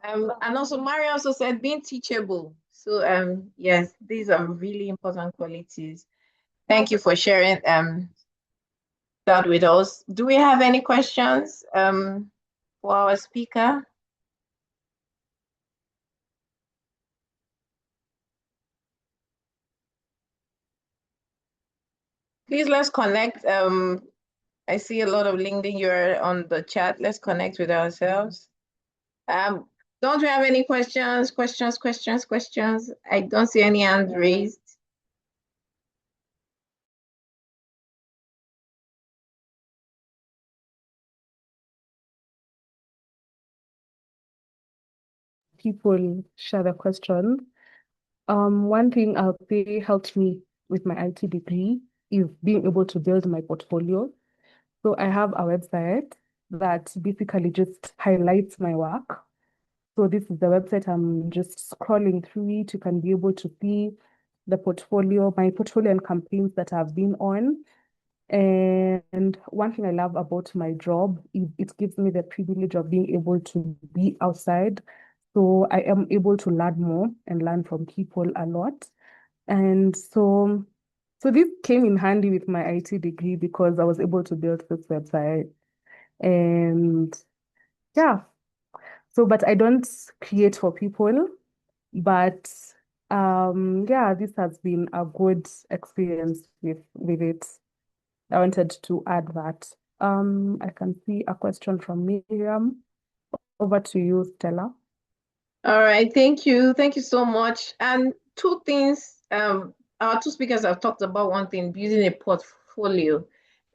And also Mariam also said being teachable. So yes, these are really important qualities. Thank you for sharing that with us. Do we have any questions for our speaker? Please, let's connect. I see a lot of LinkedIn. You're on the chat. Let's connect with ourselves. Don't we have any questions? I don't see any hands raised. People share the question. One thing I'll say helped me with my IT degree is being able to build my portfolio. So I have a website that basically just highlights my work. So this is the website. I'm just scrolling through it. You can be able to see the portfolio, my portfolio and campaigns that I've been on. And one thing I love about my job is it gives me the privilege of being able to be outside. So I am able to learn more and learn from people a lot. And so this came in handy with my IT degree because I was able to build this website. And yeah, so but I don't create for people, but yeah, this has been a good experience with it. I wanted to add that. I can see a question from Miriam. Over to you, Stella. All right, thank you. Thank you so much. And two things, our two speakers have talked about one thing, building a portfolio.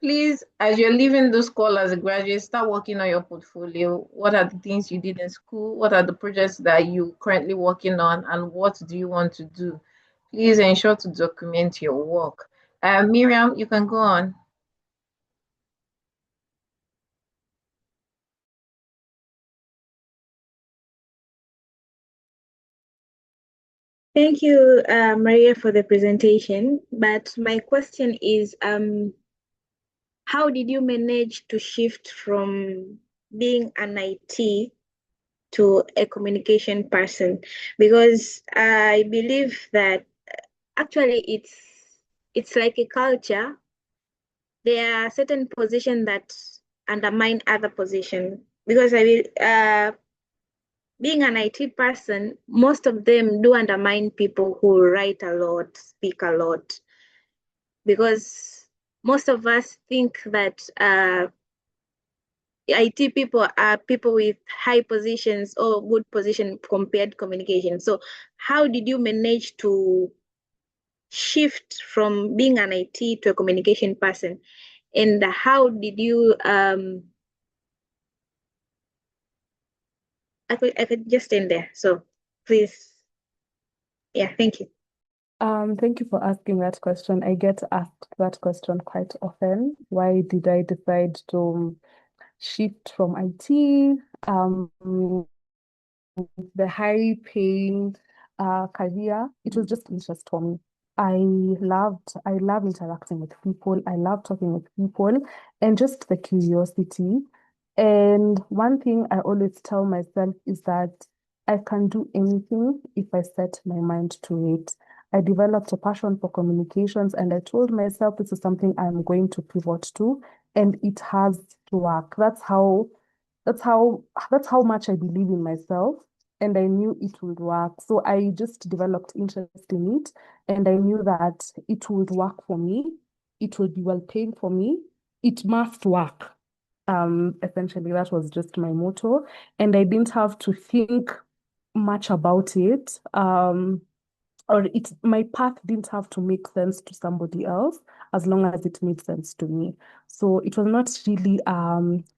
Please, as you're leaving the school as a graduate, start working on your portfolio. What are the things you did in school? What are the projects that you currently working on? And what do you want to do? Please ensure to document your work. Miriam, you can go on. Thank you, Maria, for the presentation. But my question is, how did you manage to shift from being an IT to a communication person? Because I believe that actually it's like a culture. There are certain positions that undermine other positions. Because I will, being an IT person, most of them do undermine people who write a lot, speak a lot, because most of us think that IT people are people with high positions or good position compared communication. So how did you manage to shift from being an IT to a communication person? And how did you, I could just end there. So please, yeah, thank you. Thank you for asking that question. I get asked that question quite often. Why did I decide to shift from IT, the high paying career? It was just interest for me. I love interacting with people. I love talking with people and just the curiosity. And one thing I always tell myself is that I can do anything if I set my mind to it. I developed a passion for communications and I told myself this is something I'm going to pivot to, and it has to work. That's how that's how much I believe in myself, and I knew it would work. So I just developed interest in it, and I knew that it would work for me. It would be well paid for me. It must work. Essentially, that was just my motto, and I didn't have to think much about it. Or my path didn't have to make sense to somebody else as long as it made sense to me. So it was not really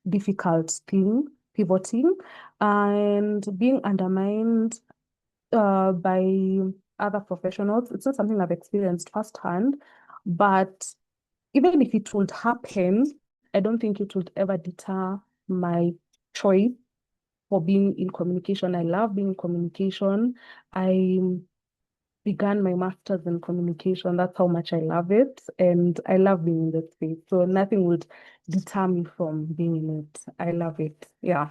difficult thing pivoting and being undermined by other professionals. It's not something I've experienced firsthand, but even if it would happen, I don't think it would ever deter my choice for being in communication. I love being in communication. I began my master's in communication. That's how much I love it. And I love being in that space. So nothing would deter me from being in it. I love it. Yeah.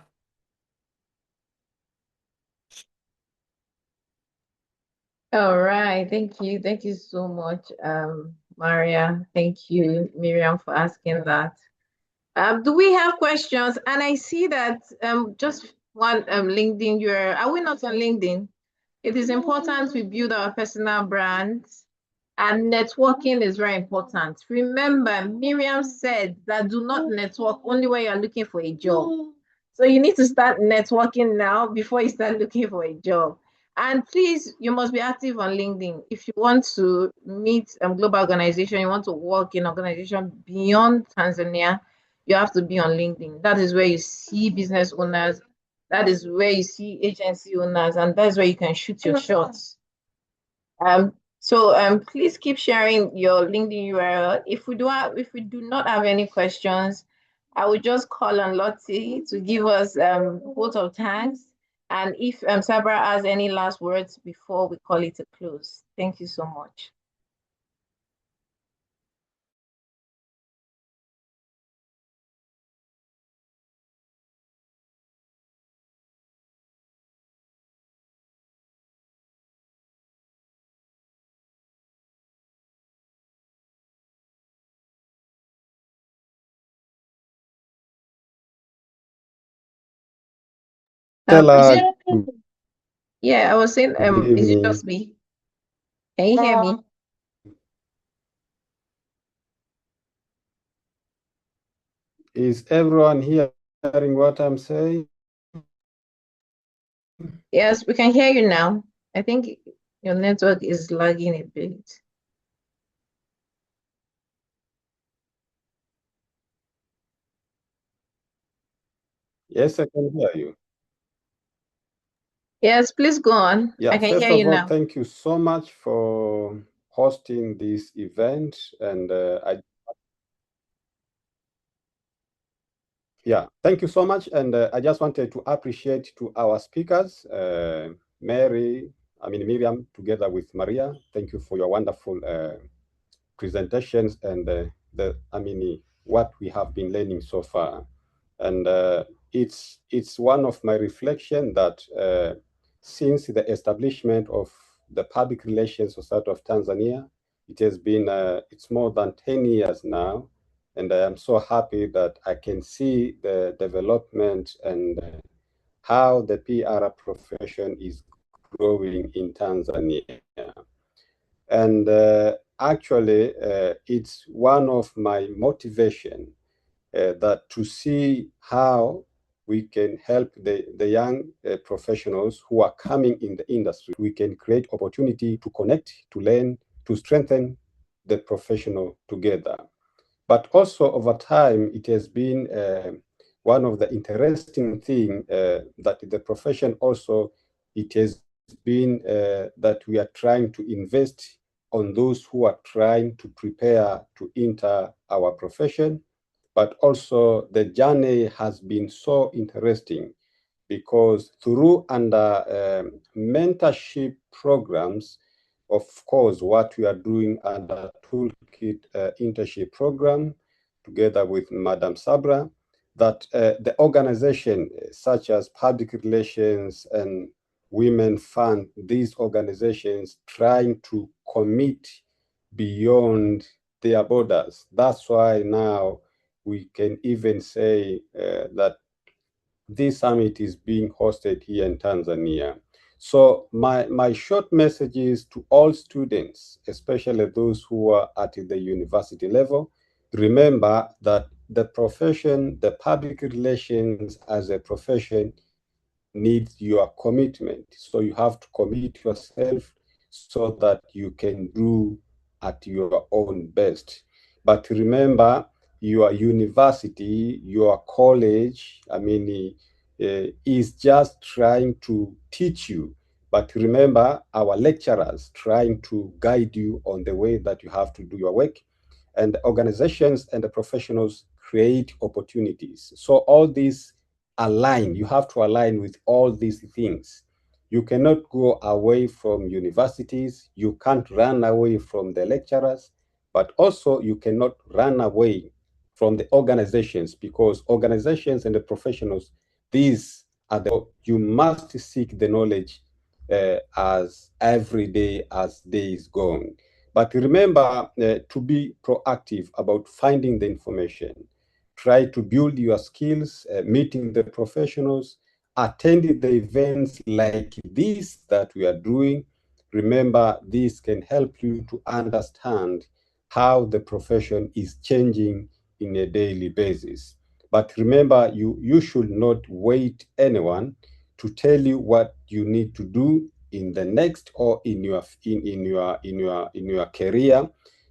All right, thank you. Thank you so much, Maria. Thank you, Miriam, for asking that. Do we have questions? And I see that just one LinkedIn, are we not on LinkedIn? It is important we build our personal brands, and networking is very important. Remember, Miriam said that do not network only when you're looking for a job. So you need to start networking now before you start looking for a job. And please, you must be active on LinkedIn. If you want to meet a global organization, you want to work in organization beyond Tanzania, you have to be on LinkedIn. That is where you see business owners. That is where you see agency owners, and that's where you can shoot your shots. So please keep sharing your LinkedIn URL. If we do not have any questions, I will just call on Lottie to give us vote of thanks. And if Sabra has any last words before we call it a close. Thank you so much. Stella, Yeah, I was saying, good is it evening. just me? Can you hear me? Is everyone here hearing what I'm saying? Yes, we can hear you now. I think your network is lagging a bit. Yes, I can hear you. Yes, please go on. Yeah, I can first hear of you all, now. thank you so much for hosting this event. And thank you so much. And I just wanted to appreciate to our speakers, Miriam, together with Maria. Thank you for your wonderful presentations and what we have been learning so far. And it's one of my reflection that since the establishment of the Public Relations Society of Tanzania, it has been it's more than 10 years now, and I am so happy that I can see the development and how the PR profession is growing in Tanzania. And actually, it's one of my motivation that to see how we can help the young professionals who are coming in the industry. We can create opportunity to connect, to learn, to strengthen the professional together. But also over time, it has been one of the interesting thing that the profession also, it has been that we are trying to invest on those who are trying to prepare to enter our profession. But also the journey has been so interesting because through under mentorship programs, of course, what we are doing under Toolkit internship program, together with Madam Sabra, that the organization such as Public Relations and Women Fund, these organizations trying to commit beyond their borders. That's why now we can even say that this summit is being hosted here in Tanzania. So my short message is to all students, especially those who are at the university level, remember that the profession, the public relations as a profession needs your commitment. So you have to commit yourself so that you can do at your own best. But remember, your university, your college, is just trying to teach you. But remember, our lecturers trying to guide you on the way that you have to do your work. And the organizations and the professionals create opportunities. So all these align. You have to align with all these things. You cannot go away from universities. You can't run away from the lecturers, but also you cannot run away from the organizations, because organizations and the professionals, these are the, you must seek the knowledge as every day as days going. But remember to be proactive about finding the information. Try to build your skills, meeting the professionals, attending the events like this that we are doing. Remember, this can help you to understand how the profession is changing in a daily basis. But remember, you should not wait anyone to tell you what you need to do in the next or in your career.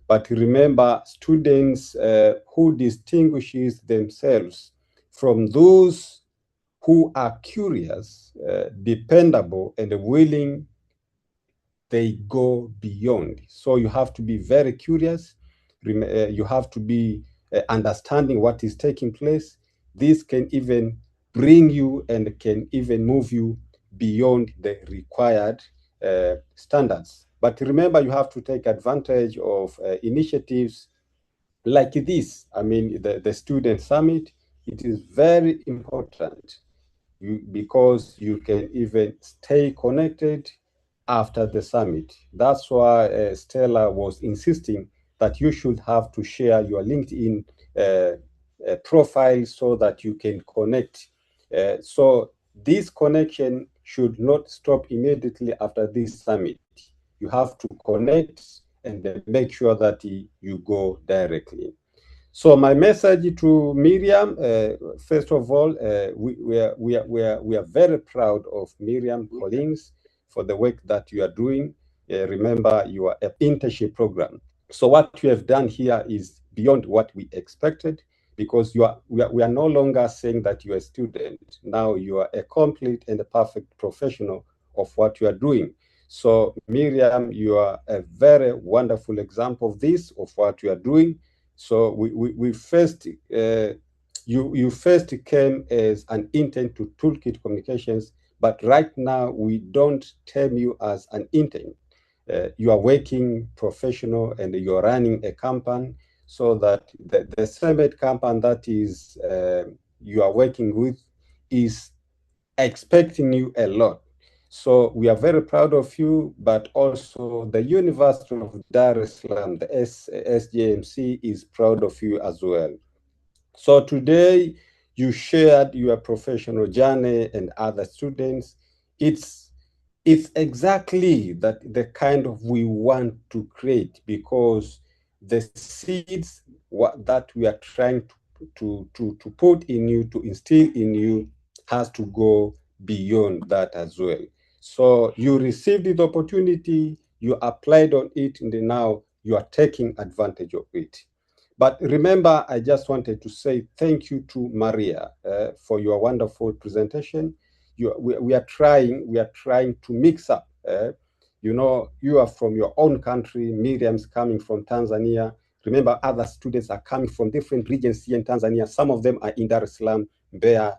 But remember, students who distinguishes themselves from those who are curious, dependable, and willing, they go beyond. So you have to be very curious. You have to be understanding what is taking place. This can even bring you and can even move you beyond the required standards. But remember, you have to take advantage of initiatives like this. I mean, the Student Summit, it is very important because you can even stay connected after the summit. That's why Stella was insisting that you should have to share your LinkedIn profile so that you can connect. So this connection should not stop immediately after this summit. You have to connect and make sure that you go directly. So my message to Miriam, first of all, we are very proud of Miriam Collins for the work that you are doing. Remember, you are an internship program. So what you have done here is beyond what we expected, because we are no longer saying that you are a student. Now you are a complete and a perfect professional of what you are doing. So Miriam, you are a very wonderful example of this, of what you are doing. So we first, you first came as an intern to Toolkit Communications, but right now we don't term you as an intern. You are working professional and you are running a company, so that the summit company that is you are working with is expecting you a lot. So we are very proud of you, but also the University of Dar es Salaam, the SJMC, is proud of you as well. So today you shared your professional journey and other students. It's exactly the kind of we want to create, because the seeds that we are trying to put in you, to instill in you, has to go beyond that as well. So you received the opportunity, you applied on it, and now you are taking advantage of it. But remember, I just wanted to say thank you to Maria for your wonderful presentation. We are trying to mix up. You know, you are from your own country. Miriam's coming from Tanzania. Remember, other students are coming from different regions here in Tanzania. Some of them are in Dar es Salaam, Mbeya,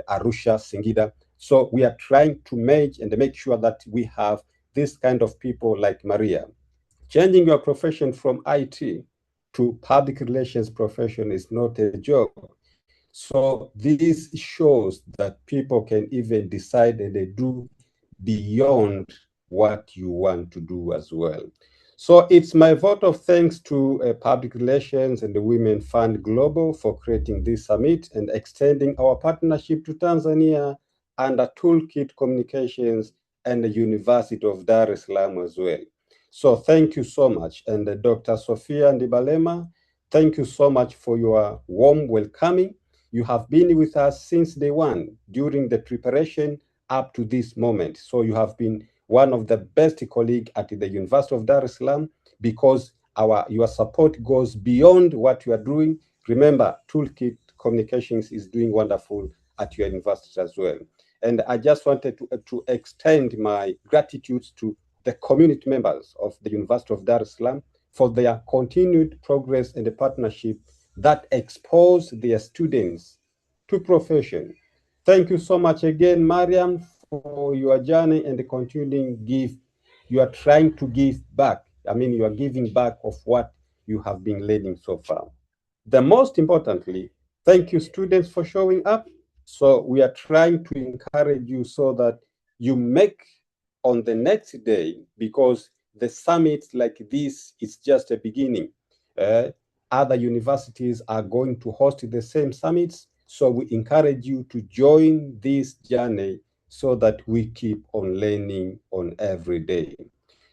Arusha, Singida. So we are trying to merge and make sure that we have this kind of people like Maria. Changing your profession from IT to public relations profession is not a joke. So this shows that people can even decide and they do beyond what you want to do as well. So it's my vote of thanks to Public Relations and the Women Fund Global for creating this summit and extending our partnership to Tanzania under Toolkit Communications and the University of Dar es Salaam as well. So thank you so much. And Dr. Sophia Ndibalema, thank you so much for your warm welcoming. You have been with us since day one, during the preparation up to this moment. So you have been one of the best colleagues at the University of Dar es Salaam, because your support goes beyond what you are doing. Remember, Toolkit Communications is doing wonderful at your university as well. And I just wanted to extend my gratitude to the community members of the University of Dar es Salaam for their continued progress and the partnership that expose their students to profession. Thank you so much again, Mariam, for your journey and the continuing give. You are trying to give back. I mean, you are giving back of what you have been learning so far. The most importantly, thank you, students, for showing up. So we are trying to encourage you so that you make on the next day, because the summit like this is just a beginning. Other universities are going to host the same summits. So we encourage you to join this journey so that we keep on learning on every day.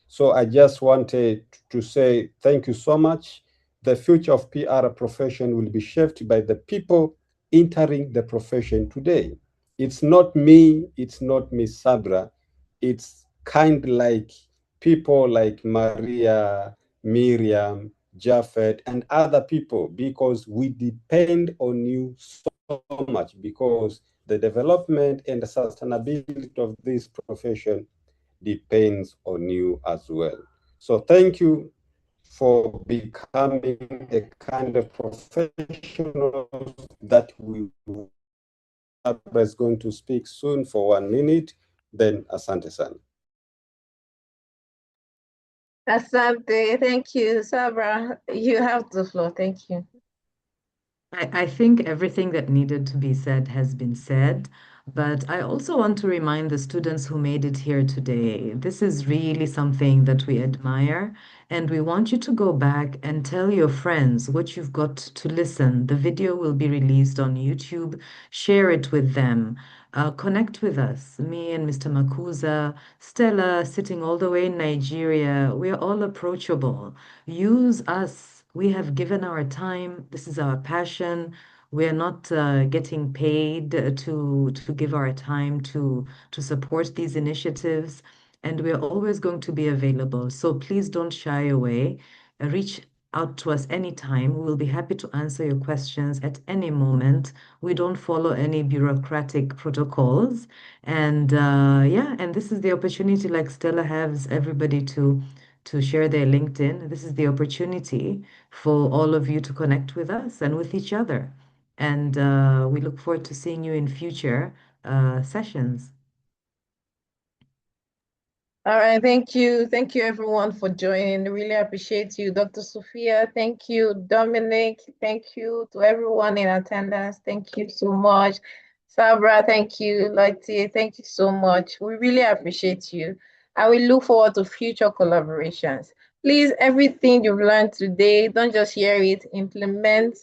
So I just wanted to say thank you so much. The future of PR profession will be shaped by the people entering the profession today. It's not me, Sabra. It's kind like people like Maria, Miriam, Japhet, and other people, because we depend on you so much, because the development and the sustainability of this profession depends on you as well. So thank you for becoming a kind of professional that we Sabra is going to speak soon for 1 minute. Then asante sana. Asante, thank you. Sabra, you have the floor. Thank you. I think everything that needed to be said has been said, but I also want to remind the students who made it here today, this is really something that we admire, and we want you to go back and tell your friends what you've got to listen. The video will be released on YouTube. Share it with them. Connect with us. Me and Mr. Makuza, Stella, sitting all the way in Nigeria. We are all approachable. Use us. We have given our time. This is our passion. We are not getting paid to give our time to support these initiatives, and we are always going to be available. So please don't shy away. Reach out to us anytime. We will be happy to answer your questions at any moment. We don't follow any bureaucratic protocols. And yeah, and this is the opportunity, like Stella has everybody to share their LinkedIn. This is the opportunity for all of you to connect with us and with each other. And we look forward to seeing you in future sessions. All right, thank you. Thank you everyone for joining. Really appreciate you. Dr. Sophia, thank you. Dominic, thank you to everyone in attendance. Thank you so much. Sabra, thank you. Lottie, thank you so much. We really appreciate you. And we look forward to future collaborations. Please, everything you've learned today, don't just hear it, implement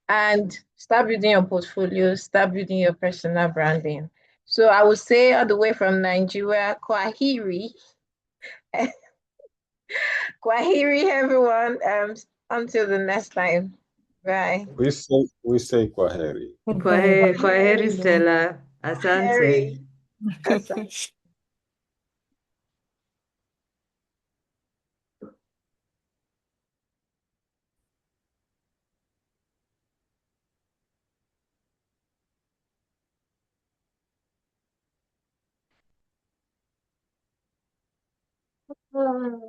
and start building your portfolio, start building your personal branding. So I would say all the way from Nigeria, Kwahiri. Kwahiri, everyone. Until the next time. Bye. We say kwaheri. Kwaheri Stella. Asante. Asante.